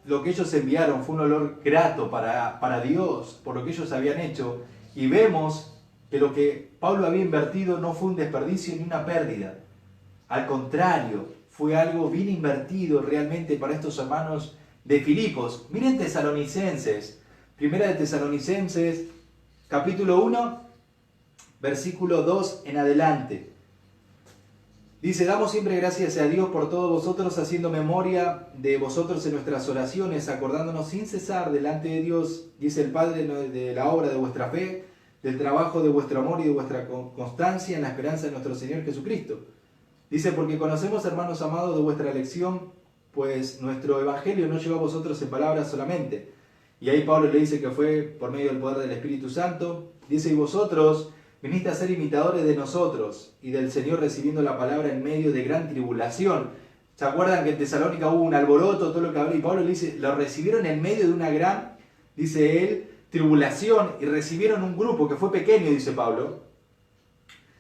S1: lo que ellos enviaron fue un olor grato para Dios, por lo que ellos habían hecho, y vemos que lo que Pablo había invertido no fue un desperdicio ni una pérdida. Al contrario, fue algo bien invertido realmente para estos hermanos de Filipos. Miren Tesalonicenses, primera de Tesalonicenses, capítulo 1, versículo 2 en adelante. Dice, damos siempre gracias a Dios por todos vosotros, haciendo memoria de vosotros en nuestras oraciones, acordándonos sin cesar delante de Dios, dice el Padre, de la obra de vuestra fe, del trabajo de vuestro amor y de vuestra constancia en la esperanza de nuestro Señor Jesucristo. Dice, porque conocemos, hermanos amados, de vuestra elección, pues nuestro evangelio no llegó a vosotros en palabras solamente. Y ahí Pablo le dice que fue por medio del poder del Espíritu Santo. Dice, y vosotros viniste a ser imitadores de nosotros y del Señor, recibiendo la palabra en medio de gran tribulación. ¿Se acuerdan que en Tesalónica hubo un alboroto, todo lo que habló? Y Pablo le dice, lo recibieron en medio de una gran, dice él, tribulación, y recibieron un grupo que fue pequeño, dice Pablo.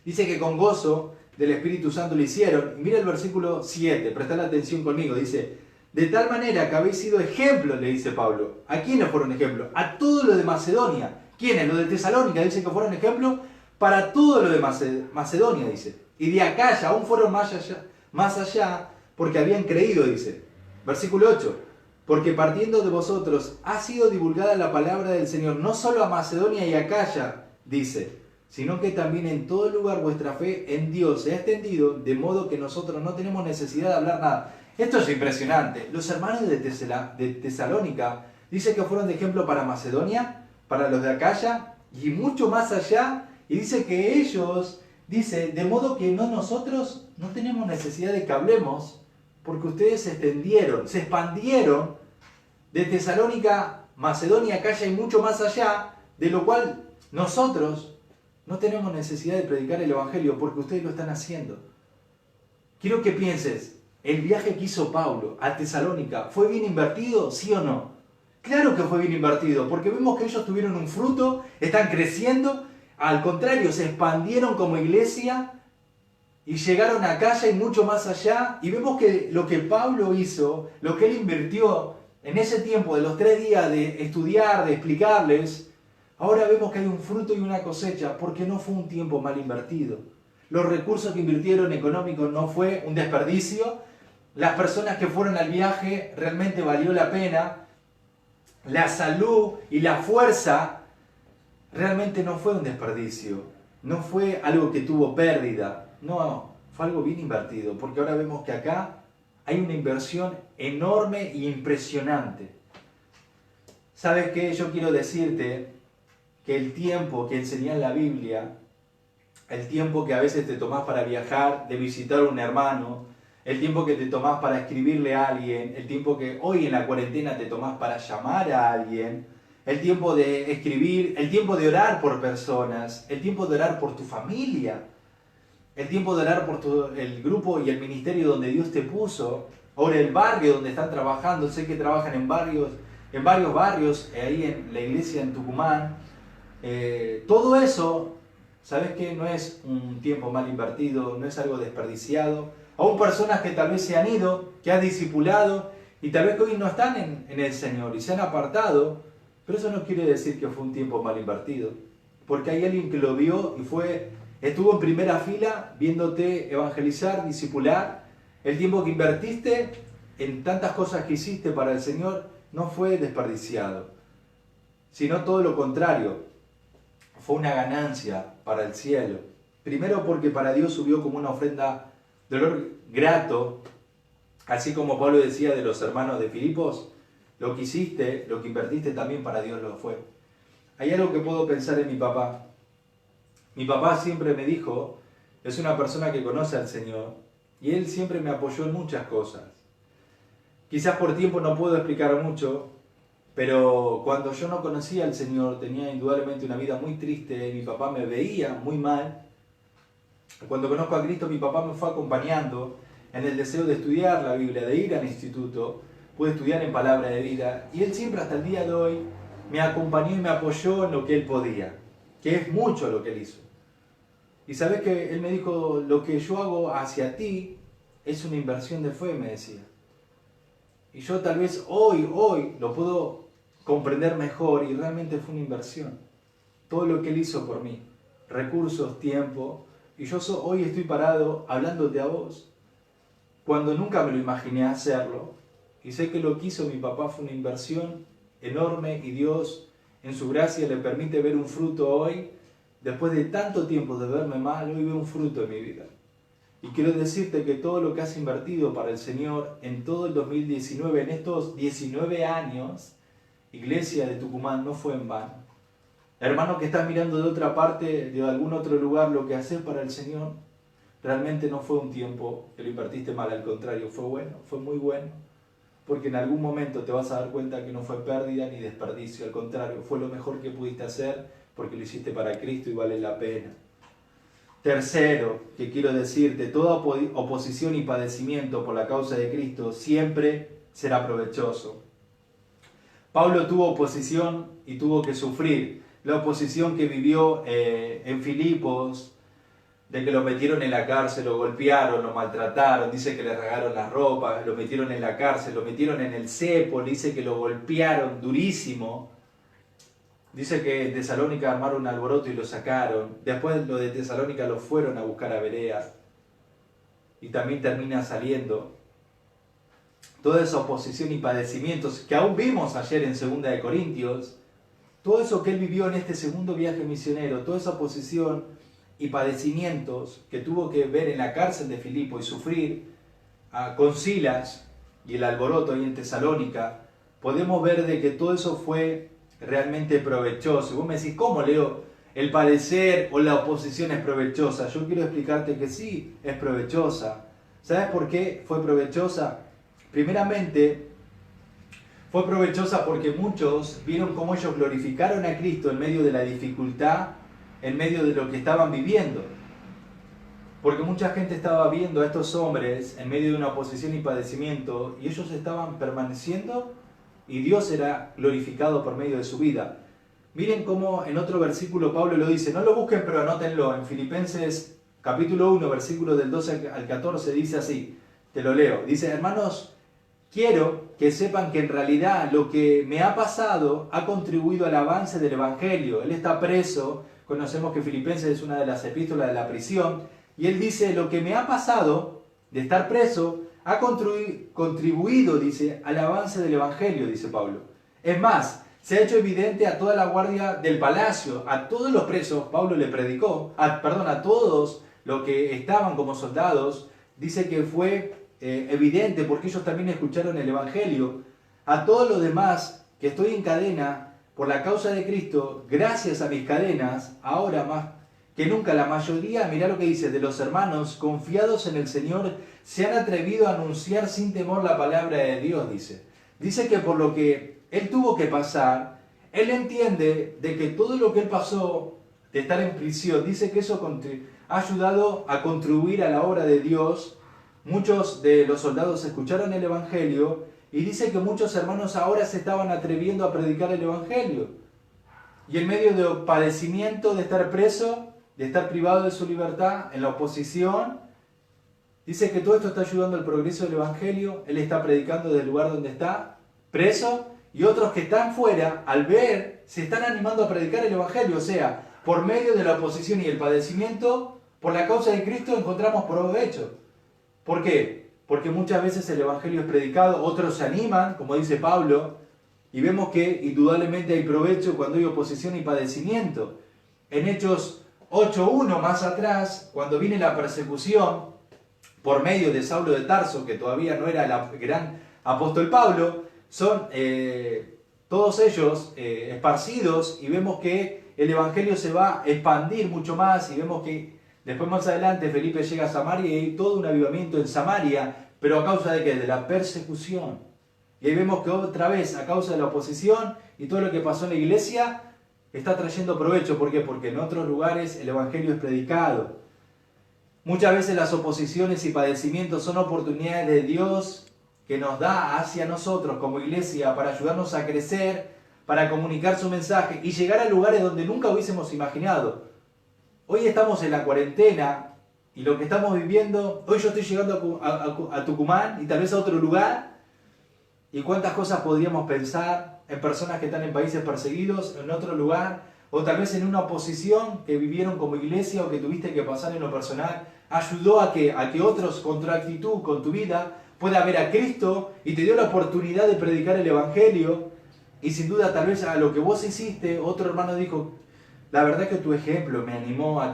S1: Dice que con gozo del Espíritu Santo lo hicieron. Y mira el versículo 7, prestad atención conmigo, dice, de tal manera que habéis sido ejemplos, le dice Pablo. ¿A quiénes fueron ejemplos? A todo lo de Macedonia. ¿Quiénes? Los de Tesalónica, dice que fueron ejemplos para todo lo de Macedonia, dice. Y de Acaya aún fueron más allá porque habían creído, dice. Versículo 8. Porque partiendo de vosotros ha sido divulgada la palabra del Señor, no solo a Macedonia y Acaya, dice, sino que también en todo lugar vuestra fe en Dios se ha extendido, de modo que nosotros no tenemos necesidad de hablar nada. Esto es impresionante. Los hermanos de Tesalónica dice que fueron de ejemplo para Macedonia, para los de Acaya y mucho más allá. Y dice que ellos, dice, de modo que nosotros no tenemos necesidad de que hablemos, porque ustedes se extendieron, se expandieron de Tesalónica, Macedonia, Acaya y mucho más allá, de lo cual nosotros no tenemos necesidad de predicar el Evangelio, porque ustedes lo están haciendo. Quiero que pienses, ¿el viaje que hizo Pablo a Tesalónica fue bien invertido, sí o no? Claro que fue bien invertido, porque vemos que ellos tuvieron un fruto, están creciendo. Al contrario, se expandieron como iglesia y llegaron a Acaya y mucho más allá. Y vemos que lo que Pablo hizo, lo que él invirtió en ese tiempo de los 3 días de estudiar, de explicarles, ahora vemos que hay un fruto y una cosecha, porque no fue un tiempo mal invertido. Los recursos que invirtieron económicos no fue un desperdicio. Las personas que fueron al viaje realmente valió la pena. La salud y la fuerza realmente no fue un desperdicio, no fue algo que tuvo pérdida, no, fue algo bien invertido, porque ahora vemos que acá hay una inversión enorme e impresionante. ¿Sabes qué? Yo quiero decirte que el tiempo que enseñé en la Biblia, el tiempo que a veces te tomás para viajar, de visitar a un hermano, el tiempo que te tomás para escribirle a alguien, el tiempo que hoy en la cuarentena te tomás para llamar a alguien, el tiempo de escribir, el tiempo de orar por personas, el tiempo de orar por tu familia, el tiempo de orar por el grupo y el ministerio donde Dios te puso, ahora el barrio donde están trabajando, sé que trabajan en varios barrios, ahí en la iglesia en Tucumán, todo eso, ¿sabes qué? No es un tiempo mal invertido, no es algo desperdiciado. Aún personas que tal vez se han ido, que has discipulado y tal vez que hoy no están en el Señor y se han apartado, pero eso no quiere decir que fue un tiempo mal invertido, porque hay alguien que lo vio y estuvo en primera fila viéndote evangelizar, discipular. El tiempo que invertiste en tantas cosas que hiciste para el Señor no fue desperdiciado, sino todo lo contrario, fue una ganancia para el cielo. Primero porque para Dios subió como una ofrenda de olor grato, así como Pablo decía de los hermanos de Filipos, lo que hiciste, lo que invertiste también para Dios lo fue. Hay algo que puedo pensar en mi papá. Mi papá siempre me dijo, es una persona que conoce al Señor, y él siempre me apoyó en muchas cosas. Quizás por tiempo no puedo explicar mucho, pero cuando yo no conocía al Señor, tenía indudablemente una vida muy triste, mi papá me veía muy mal. Cuando conozco a Cristo, mi papá me fue acompañando en el deseo de estudiar la Biblia, de ir al instituto, pude estudiar en Palabra de Vida, y él siempre hasta el día de hoy me acompañó y me apoyó en lo que él podía, que es mucho lo que él hizo. Y sabes que él me dijo, lo que yo hago hacia ti es una inversión de fe, me decía. Y yo tal vez hoy lo puedo comprender mejor, y realmente fue una inversión. Todo lo que él hizo por mí, recursos, tiempo, y yo hoy estoy parado hablándote a vos, cuando nunca me lo imaginé hacerlo. Y sé que lo que hizo mi papá fue una inversión enorme y Dios en su gracia le permite ver un fruto hoy. Después de tanto tiempo de verme mal, hoy veo un fruto en mi vida. Y quiero decirte que todo lo que has invertido para el Señor en todo el 2019, en estos 19 años, Iglesia de Tucumán, no fue en vano. Hermano que estás mirando de otra parte, de algún otro lugar, lo que haces para el Señor, realmente no fue un tiempo que lo invertiste mal, al contrario, fue bueno, fue muy bueno. Porque en algún momento te vas a dar cuenta que no fue pérdida ni desperdicio, al contrario, fue lo mejor que pudiste hacer porque lo hiciste para Cristo y vale la pena. Tercero, que quiero decirte, toda oposición y padecimiento por la causa de Cristo siempre será provechoso. Pablo tuvo oposición y tuvo que sufrir. La oposición que vivió en Filipos, de que lo metieron en la cárcel, lo golpearon, lo maltrataron, dice que le regaron las ropas, lo metieron en la cárcel, lo metieron en el cepo, dice que lo golpearon durísimo. Dice que en Tesalónica armaron un alboroto y lo sacaron. Después lo de Tesalónica lo fueron a buscar a Berea. Y también termina saliendo. Toda esa oposición y padecimientos que aún vimos ayer en 2 de Corintios, todo eso que él vivió en este segundo viaje misionero, toda esa oposición y padecimientos que tuvo que ver en la cárcel de Filipo y sufrir con Silas y el alboroto ahí en Tesalónica, podemos ver de que todo eso fue realmente provechoso. Y vos me decís, ¿cómo, Leo? ¿El padecer o la oposición es provechosa? Yo quiero explicarte que sí, es provechosa. ¿Sabes por qué fue provechosa? Primeramente, fue provechosa porque muchos vieron cómo ellos glorificaron a Cristo en medio de la dificultad, en medio de lo que estaban viviendo. Porque mucha gente estaba viendo a estos hombres en medio de una oposición y padecimiento y ellos estaban permaneciendo y Dios era glorificado por medio de su vida. Miren cómo en otro versículo Pablo lo dice, no lo busquen pero anótenlo, en Filipenses capítulo 1, versículo del 12 al 14 dice así, te lo leo, dice, hermanos, quiero que sepan que en realidad lo que me ha pasado ha contribuido al avance del Evangelio. Él está preso, conocemos que Filipenses es una de las epístolas de la prisión, y él dice, lo que me ha pasado de estar preso ha contribuido, dice, al avance del Evangelio, dice Pablo. Es más, se ha hecho evidente a toda la guardia del palacio, a todos los presos, Pablo le predicó, a todos los que estaban como soldados, dice que fue evidente porque ellos también escucharon el Evangelio. A todos los demás que estoy en cadena por la causa de Cristo, gracias a mis cadenas, ahora más que nunca la mayoría, mirá lo que dice, de los hermanos confiados en el Señor se han atrevido a anunciar sin temor la palabra de Dios, dice. Dice que por lo que él tuvo que pasar, él entiende de que todo lo que él pasó de estar en prisión, dice que eso ha ayudado a contribuir a la obra de Dios. Muchos de los soldados escucharon el Evangelio y dice que muchos hermanos ahora se estaban atreviendo a predicar el Evangelio. Y en medio de padecimiento, de estar preso, de estar privado de su libertad, en la oposición, dice que todo esto está ayudando al progreso del Evangelio. Él está predicando desde el lugar donde está, preso, y otros que están fuera, al ver, se están animando a predicar el Evangelio. O sea, por medio de la oposición y el padecimiento, por la causa de Cristo encontramos provecho. ¿Por qué? Porque muchas veces el Evangelio es predicado, otros se animan, como dice Pablo, y vemos que indudablemente hay provecho cuando hay oposición y padecimiento. En Hechos 8.1 más atrás, cuando viene la persecución por medio de Saulo de Tarso, que todavía no era el gran apóstol Pablo, son todos ellos esparcidos y vemos que el Evangelio se va a expandir mucho más y vemos que después más adelante Felipe llega a Samaria y hay todo un avivamiento en Samaria, pero a causa de ¿qué? De la persecución. Y ahí vemos que otra vez a causa de la oposición y todo lo que pasó en la iglesia está trayendo provecho. ¿Por qué? Porque en otros lugares el Evangelio es predicado. Muchas veces las oposiciones y padecimientos son oportunidades de Dios que nos da hacia nosotros como iglesia para ayudarnos a crecer, para comunicar su mensaje y llegar a lugares donde nunca hubiésemos imaginado. Hoy estamos en la cuarentena y lo que estamos viviendo, hoy yo estoy llegando a Tucumán y tal vez a otro lugar, y cuántas cosas podríamos pensar en personas que están en países perseguidos, en otro lugar, o tal vez en una oposición que vivieron como iglesia o que tuviste que pasar en lo personal, ayudó a que otros con tu actitud, con tu vida, pueda ver a Cristo y te dio la oportunidad de predicar el Evangelio. Y sin duda tal vez a lo que vos hiciste, otro hermano dijo, la verdad que tu ejemplo me animó a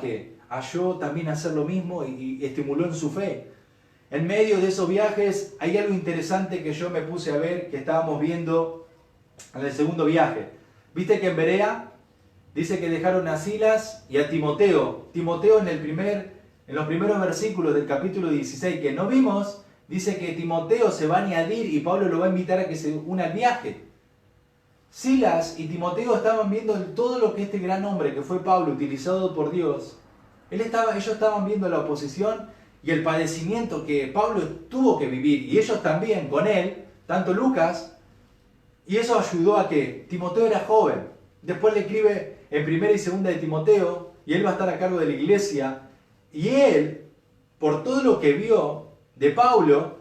S1: yo también hacer lo mismo y estimuló en su fe. En medio de esos viajes hay algo interesante que yo me puse a ver, que estábamos viendo en el segundo viaje. Viste que en Berea dice que dejaron a Silas y a Timoteo. Timoteo en los primeros versículos del capítulo 16 que no vimos, dice que Timoteo se va a añadir y Pablo lo va a invitar a que se una al viaje. Silas y Timoteo estaban viendo todo lo que este gran hombre que fue Pablo, utilizado por Dios, ellos estaban viendo la oposición y el padecimiento que Pablo tuvo que vivir, y ellos también con él, tanto Lucas, y eso ayudó a que Timoteo era joven. Después le escribe en 1 y 2 de Timoteo, y él va a estar a cargo de la iglesia, y él, por todo lo que vio de Pablo,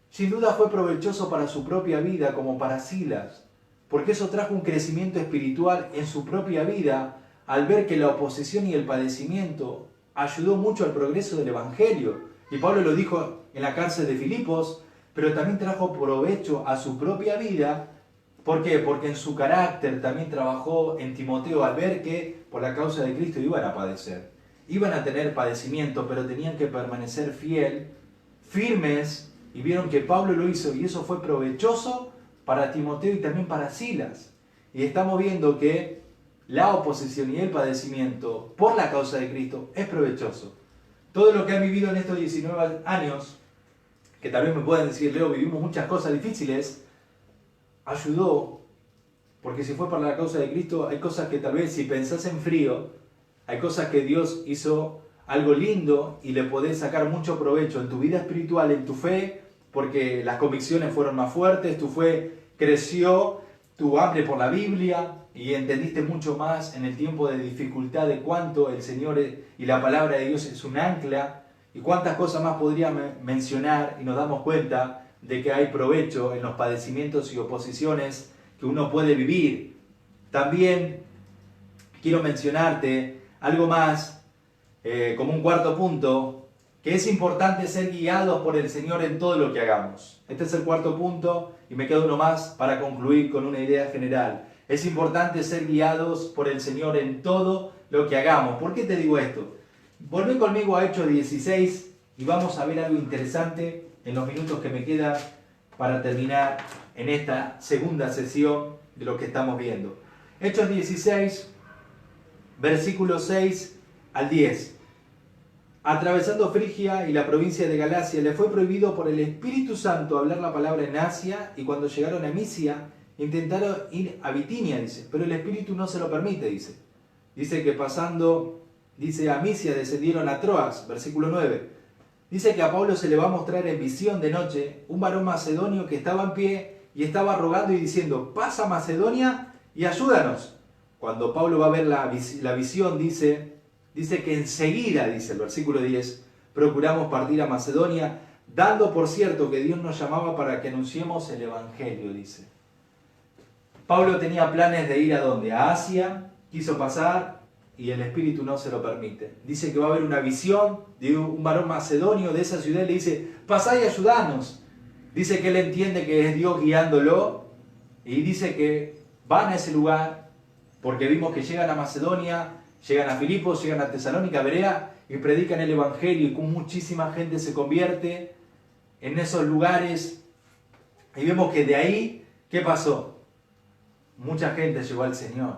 S1: sin duda fue provechoso para su propia vida como para Silas, porque eso trajo un crecimiento espiritual en su propia vida al ver que la oposición y el padecimiento ayudó mucho al progreso del Evangelio. Y Pablo lo dijo en la cárcel de Filipos, pero también trajo provecho a su propia vida. ¿Por qué? Porque en su carácter también trabajó en Timoteo al ver que por la causa de Cristo iban a padecer. Iban a tener padecimiento, pero tenían que permanecer firmes, y vieron que Pablo lo hizo, y eso fue provechoso para Timoteo y también para Silas. Y estamos viendo que la oposición y el padecimiento por la causa de Cristo es provechoso. Todo lo que han vivido en estos 19 años, que tal vez me pueden decir, Leo, vivimos muchas cosas difíciles, ayudó, porque si fue para la causa de Cristo, hay cosas que tal vez si pensás en frío, hay cosas que Dios hizo algo lindo y le podés sacar mucho provecho en tu vida espiritual, en tu fe, porque las convicciones fueron más fuertes, tu fe creció, tu hambre por la Biblia, y entendiste mucho más en el tiempo de dificultad de cuánto el Señor y la palabra de Dios es un ancla, y cuántas cosas más podría mencionar, y nos damos cuenta de que hay provecho en los padecimientos y oposiciones que uno puede vivir. También quiero mencionarte algo más, como un cuarto punto, que es importante ser guiados por el Señor en todo lo que hagamos. Este es el cuarto punto, y me queda uno más para concluir con una idea general. Es importante ser guiados por el Señor en todo lo que hagamos. ¿Por qué te digo esto? Volvé conmigo a Hechos 16 y vamos a ver algo interesante en los minutos que me quedan para terminar en esta segunda sesión de lo que estamos viendo. Hechos 16, versículos 6 al 10. Atravesando Frigia y la provincia de Galacia, le fue prohibido por el Espíritu Santo hablar la palabra en Asia, y cuando llegaron a Misia, intentaron ir a Bitinia, dice, pero el Espíritu no se lo permite, dice. Dice que pasando, dice, a Misia descendieron a Troas, versículo 9. Dice que a Pablo se le va a mostrar en visión de noche un varón macedonio que estaba en pie y estaba rogando y diciendo, pasa Macedonia y ayúdanos. Cuando Pablo va a ver la visión, dice que enseguida, dice el versículo 10, procuramos partir a Macedonia, dando por cierto que Dios nos llamaba para que anunciemos el Evangelio, dice. Pablo tenía planes de ir ¿a dónde? A Asia, quiso pasar y el Espíritu no se lo permite. Dice que va a haber una visión de un varón macedonio de esa ciudad, le dice, pasá y ayudanos. Dice que él entiende que es Dios guiándolo, y dice que van a ese lugar porque vimos que llegan a Macedonia, llegan a Filipos, llegan a Tesalónica, a Berea, y predican el Evangelio, y con muchísima gente se convierte en esos lugares. Y vemos que de ahí, ¿qué pasó? Mucha gente llegó al Señor.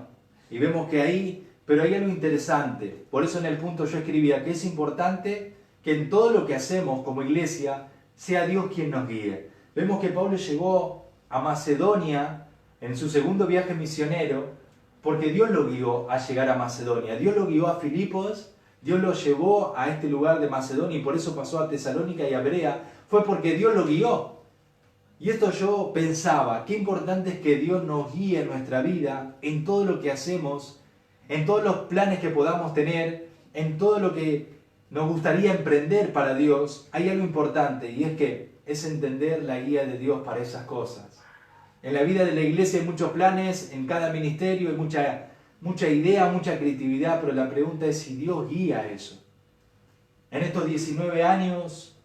S1: Y vemos que ahí, pero hay algo interesante. Por eso en el punto yo escribía que es importante que en todo lo que hacemos como iglesia, sea Dios quien nos guíe. Vemos que Pablo llegó a Macedonia en su segundo viaje misionero, porque Dios lo guió a llegar a Macedonia. Dios lo guió a Filipos, Dios lo llevó a este lugar de Macedonia, y por eso pasó a Tesalónica y a Berea. Fue porque Dios lo guió. Y esto yo pensaba, qué importante es que Dios nos guíe en nuestra vida, en todo lo que hacemos, en todos los planes que podamos tener, en todo lo que nos gustaría emprender para Dios. Hay algo importante, y es entender la guía de Dios para esas cosas. En la vida de la iglesia hay muchos planes, en cada ministerio hay mucha idea, mucha creatividad, pero la pregunta es si Dios guía eso. En estos 19 años,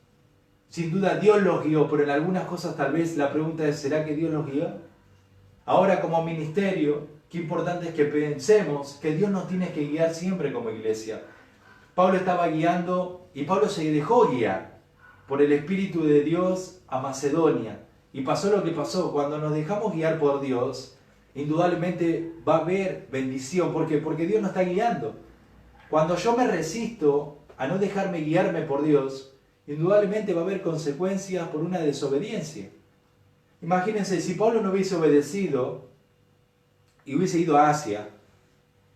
S1: sin duda Dios los guió, pero en algunas cosas tal vez la pregunta es, ¿será que Dios los guió? Ahora como ministerio, qué importante es que pensemos que Dios nos tiene que guiar siempre como iglesia. Pablo estaba guiando y Pablo se dejó guiar por el Espíritu de Dios a Macedonia. Y pasó lo que pasó. Cuando nos dejamos guiar por Dios, indudablemente va a haber bendición. ¿Por qué? Porque Dios nos está guiando. Cuando yo me resisto a no dejarme guiarme por Dios, indudablemente va a haber consecuencias por una desobediencia. Imagínense, si Pablo no hubiese obedecido y hubiese ido a Asia,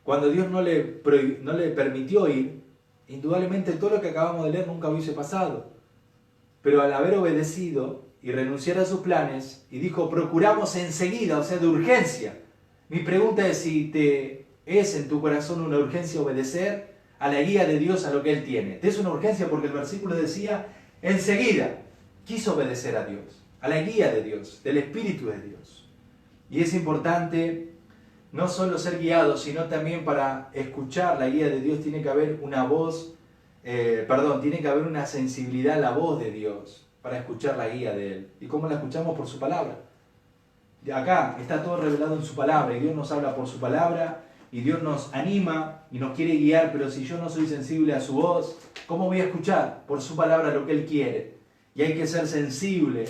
S1: cuando Dios no le permitió ir, indudablemente todo lo que acabamos de leer nunca hubiese pasado. Pero al haber obedecido y renunciar a sus planes, y dijo, procuramos enseguida, o sea, de urgencia. Mi pregunta es si te es en tu corazón una urgencia obedecer a la guía de Dios, a lo que Él tiene. Te es una urgencia porque el versículo decía, enseguida quiso obedecer a Dios, a la guía de Dios, del Espíritu de Dios. Y es importante no solo ser guiado, sino también para escuchar la guía de Dios tiene que haber una voz, tiene que haber una sensibilidad a la voz de Dios para escuchar la guía de Él. ¿Y cómo la escuchamos? Por su palabra. De acá está todo revelado en su palabra y Dios nos habla por su palabra y Dios nos anima y nos quiere guiar, pero si yo no soy sensible a su voz, ¿cómo voy a escuchar? Por su palabra lo que Él quiere. Y hay que ser sensible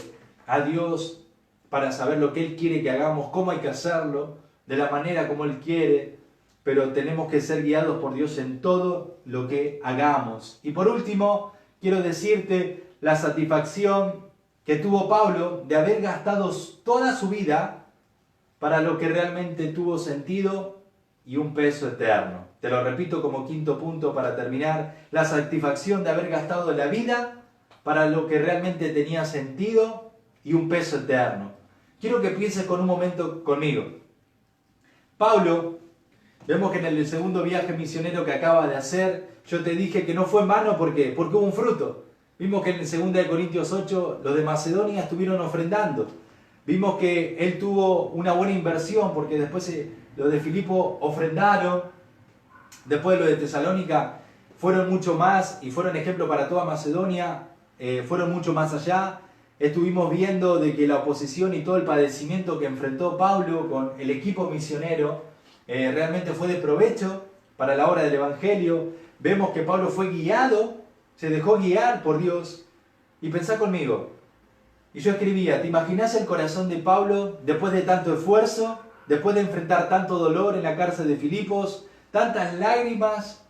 S1: a Dios para saber lo que Él quiere que hagamos, cómo hay que hacerlo, de la manera como Él quiere, pero tenemos que ser guiados por Dios en todo lo que hagamos. Y por último, quiero decirte la satisfacción que tuvo Pablo de haber gastado toda su vida para lo que realmente tuvo sentido y un peso eterno. Te lo repito como quinto punto para terminar, la satisfacción de haber gastado la vida para lo que realmente tenía sentido y un peso eterno. Quiero que pienses con un momento conmigo. Pablo, vemos que en el segundo viaje misionero que acaba de hacer, yo te dije que no fue en vano, ¿por qué? Porque hubo un fruto. Vimos que en 2 Corintios 8 los de Macedonia estuvieron ofrendando. Vimos que él tuvo una buena inversión porque después los de Filipo ofrendaron. Después los de Tesalónica fueron mucho más y fueron ejemplo para toda Macedonia. Fueron mucho más allá. Estuvimos viendo de que la oposición y todo el padecimiento que enfrentó Pablo con el equipo misionero realmente fue de provecho para la obra del Evangelio. Vemos que Pablo fue guiado, se dejó guiar por Dios. Y pensá conmigo, y yo escribía, ¿te imaginás el corazón de Pablo después de tanto esfuerzo, después de enfrentar tanto dolor en la cárcel de Filipos, tantas lágrimas,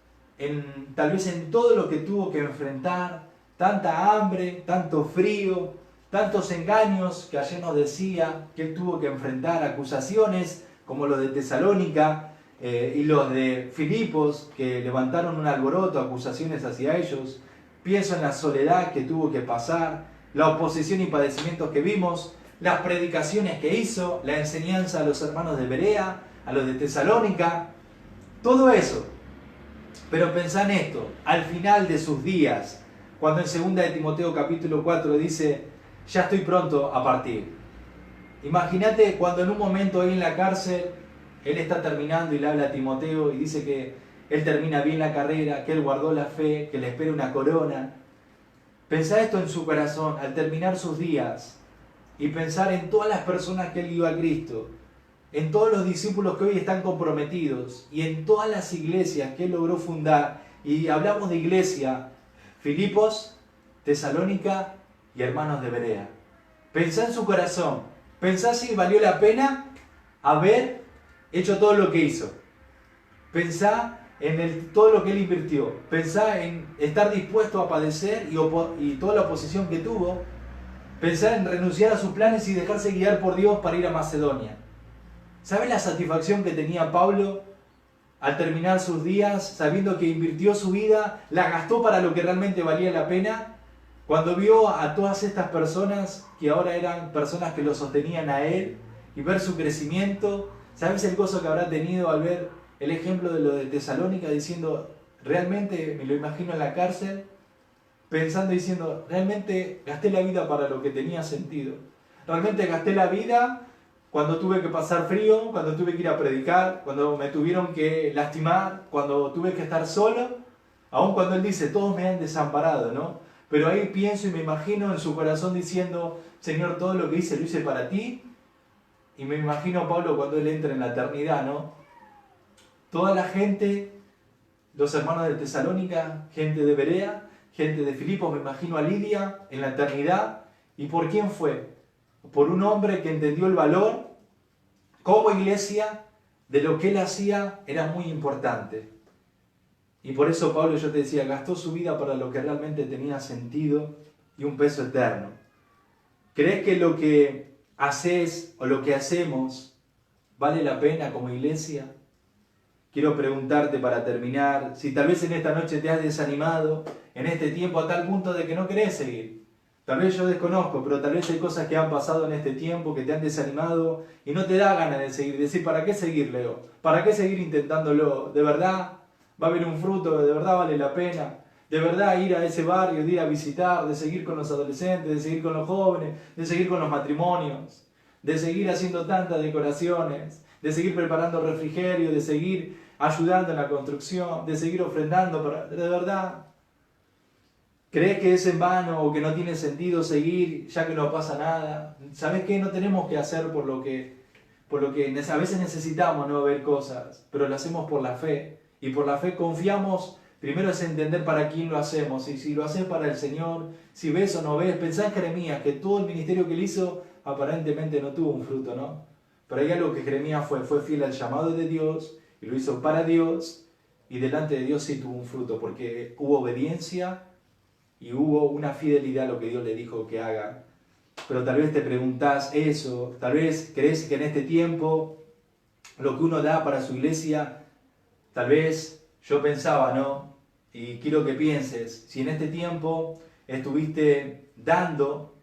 S1: tal vez en todo lo que tuvo que enfrentar, tanta hambre, tanto frío, tantos engaños que ayer nos decía que él tuvo que enfrentar, acusaciones como los de Tesalónica y los de Filipos que levantaron un alboroto, acusaciones hacia ellos? Pienso en la soledad que tuvo que pasar, la oposición y padecimientos que vimos, las predicaciones que hizo, la enseñanza a los hermanos de Berea, a los de Tesalónica, todo eso. Pero pensá en esto, al final de sus días, cuando en 2 de Timoteo capítulo 4 dice, ya estoy pronto a partir. Imagínate cuando en un momento ahí en la cárcel, él está terminando y le habla a Timoteo y dice que él termina bien la carrera, que él guardó la fe, que le espera una corona. Pensá esto en su corazón al terminar sus días y pensar en todas las personas que él guió a Cristo, en todos los discípulos que hoy están comprometidos y en todas las iglesias que él logró fundar. Y hablamos de iglesia, Filipos, Tesalónica y hermanos de Berea. Pensá en su corazón, pensá si valió la pena haber hecho todo lo que hizo. Pensá en todo lo que él invirtió. Pensá en estar dispuesto a padecer y toda la oposición que tuvo. Pensá en renunciar a sus planes y dejarse guiar por Dios para ir a Macedonia. ¿Sabes la satisfacción que tenía Pablo al terminar sus días, sabiendo que invirtió su vida, la gastó para lo que realmente valía la pena? Cuando vio a todas estas personas, que ahora eran personas que lo sostenían a él, y ver su crecimiento, ¿sabes el gozo que habrá tenido al ver el ejemplo de lo de Tesalónica, diciendo, realmente me lo imagino en la cárcel, pensando, diciendo, realmente gasté la vida para lo que tenía sentido, realmente gasté la vida cuando tuve que pasar frío, cuando tuve que ir a predicar, cuando me tuvieron que lastimar, cuando tuve que estar solo, aun cuando Él dice, todos me han desamparado, ¿no? Pero ahí pienso y me imagino en su corazón diciendo, Señor, todo lo que hice lo hice para ti. Y me imagino a Pablo cuando él entra en la eternidad, ¿no? Toda la gente, los hermanos de Tesalónica, gente de Berea, gente de Filipos, me imagino a Lidia en la eternidad. ¿Y por quién fue? Por un hombre que entendió el valor como iglesia de lo que él hacía era muy importante. Y por eso Pablo, yo te decía, gastó su vida para lo que realmente tenía sentido y un peso eterno. ¿Crees que lo que haces o lo que hacemos vale la pena como iglesia? Quiero preguntarte para terminar, si tal vez en esta noche te has desanimado, en este tiempo a tal punto de que no querés seguir. Tal vez yo desconozco, pero tal vez hay cosas que han pasado en este tiempo que te han desanimado y no te da ganas de seguir. Decir, ¿para qué seguir, Leo? ¿Para qué seguir intentándolo? ¿De verdad va a haber un fruto? ¿De verdad vale la pena? ¿De verdad ir a ese barrio, de ir a visitar, de seguir con los adolescentes, de seguir con los jóvenes, de seguir con los matrimonios, de seguir haciendo tantas decoraciones, de seguir preparando refrigerio, de seguir ayudando en la construcción, de seguir ofrendando? ¿De verdad? ¿Crees que es en vano o que no tiene sentido seguir ya que no pasa nada? ¿Sabes qué? No tenemos que hacer por lo que a veces necesitamos, no ver cosas, pero lo hacemos por la fe. Y por la fe confiamos, primero es entender para quién lo hacemos. Y si lo haces para el Señor, si ves o no ves, pensá en Jeremías, que todo el ministerio que él hizo aparentemente no tuvo un fruto, ¿no? Pero hay algo que Jeremías fue fiel al llamado de Dios y lo hizo para Dios, y delante de Dios sí tuvo un fruto, porque hubo obediencia y hubo una fidelidad a lo que Dios le dijo que haga. Pero tal vez te preguntás eso, tal vez crees que en este tiempo lo que uno da para su iglesia, tal vez yo pensaba, ¿no? Y quiero que pienses, si en este tiempo estuviste dando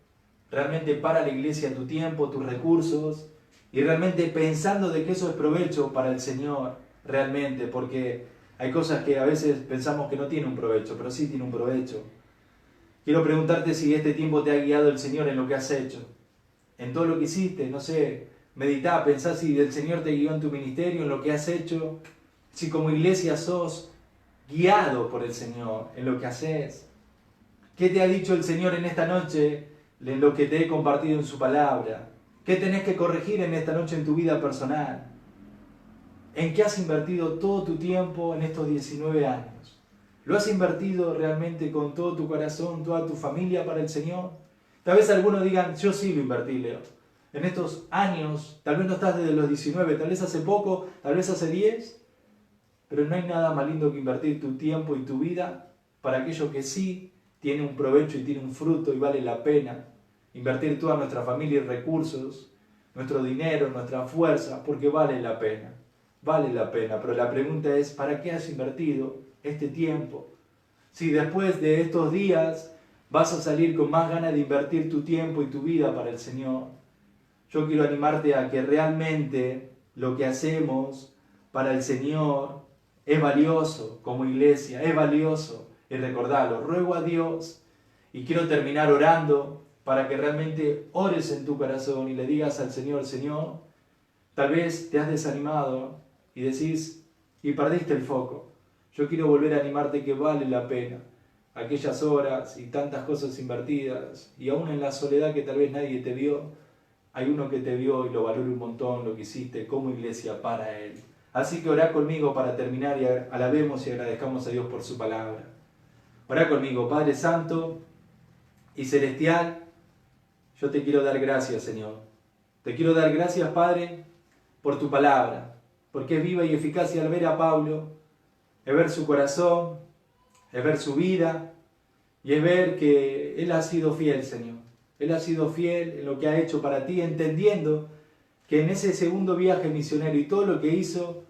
S1: realmente para la iglesia tu tiempo, tus recursos, y realmente pensando de que eso es provecho para el Señor, realmente, porque hay cosas que a veces pensamos que no tienen un provecho, pero sí tiene un provecho. Quiero preguntarte si este tiempo te ha guiado el Señor en lo que has hecho, en todo lo que hiciste, no sé, meditá, pensá si el Señor te guió en tu ministerio, en lo que has hecho, si como iglesia sos guiado por el Señor en lo que haces. ¿Qué te ha dicho el Señor en esta noche en lo que te he compartido en su palabra? ¿Qué tenés que corregir en esta noche en tu vida personal? ¿En qué has invertido todo tu tiempo en estos 19 años? ¿Lo has invertido realmente con todo tu corazón, toda tu familia para el Señor? Tal vez algunos digan, yo sí lo invertí, Leo. En estos años, tal vez no estás desde los 19, tal vez hace poco, tal vez hace 10, pero no hay nada más lindo que invertir tu tiempo y tu vida para aquello que sí tiene un provecho y tiene un fruto y vale la pena. Invertir toda nuestra familia y recursos, nuestro dinero, nuestra fuerza, porque vale la pena. Vale la pena, pero la pregunta es, ¿para qué has invertido este tiempo? Si después de estos días vas a salir con más ganas de invertir tu tiempo y tu vida para el Señor, yo quiero animarte a que realmente lo que hacemos para el Señor es valioso como iglesia, es valioso. Y recordalo, ruego a Dios y quiero terminar orando para que realmente ores en tu corazón y le digas al Señor, Señor, tal vez te has desanimado y decís, y perdiste el foco. Yo quiero volver a animarte que vale la pena aquellas horas y tantas cosas invertidas, y aún en la soledad que tal vez nadie te vio, hay uno que te vio y lo valora un montón lo que hiciste como iglesia para Él. Así que orá conmigo para terminar y alabemos y agradezcamos a Dios por su palabra. Orá conmigo, Padre Santo y Celestial, yo te quiero dar gracias, Señor. Te quiero dar gracias, Padre, por tu palabra, porque es viva y eficaz, y al ver a Pablo, es ver su corazón, es ver su vida, y es ver que Él ha sido fiel, Señor. Él ha sido fiel en lo que ha hecho para ti, entendiendo que en ese segundo viaje misionero y todo lo que hizo,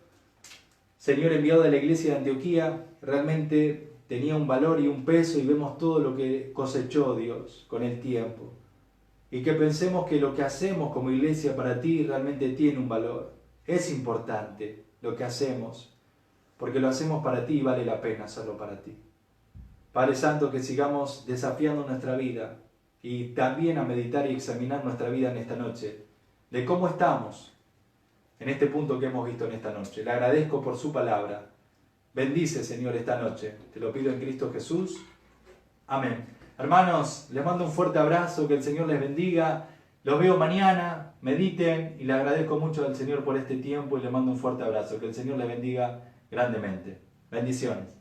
S1: Señor, enviado de la iglesia de Antioquía, realmente tenía un valor y un peso, y vemos todo lo que cosechó Dios con el tiempo. Y que pensemos que lo que hacemos como iglesia para ti realmente tiene un valor. Es importante lo que hacemos, porque lo hacemos para ti y vale la pena hacerlo para ti. Padre Santo, que sigamos desafiando nuestra vida y también a meditar y examinar nuestra vida en esta noche, de cómo estamos en este punto que hemos visto en esta noche. Le agradezco por su palabra. Bendice, Señor, esta noche. Te lo pido en Cristo Jesús. Amén. Hermanos, les mando un fuerte abrazo, que el Señor les bendiga. Los veo mañana, mediten y le agradezco mucho al Señor por este tiempo y le mando un fuerte abrazo. Que el Señor les bendiga grandemente. Bendiciones.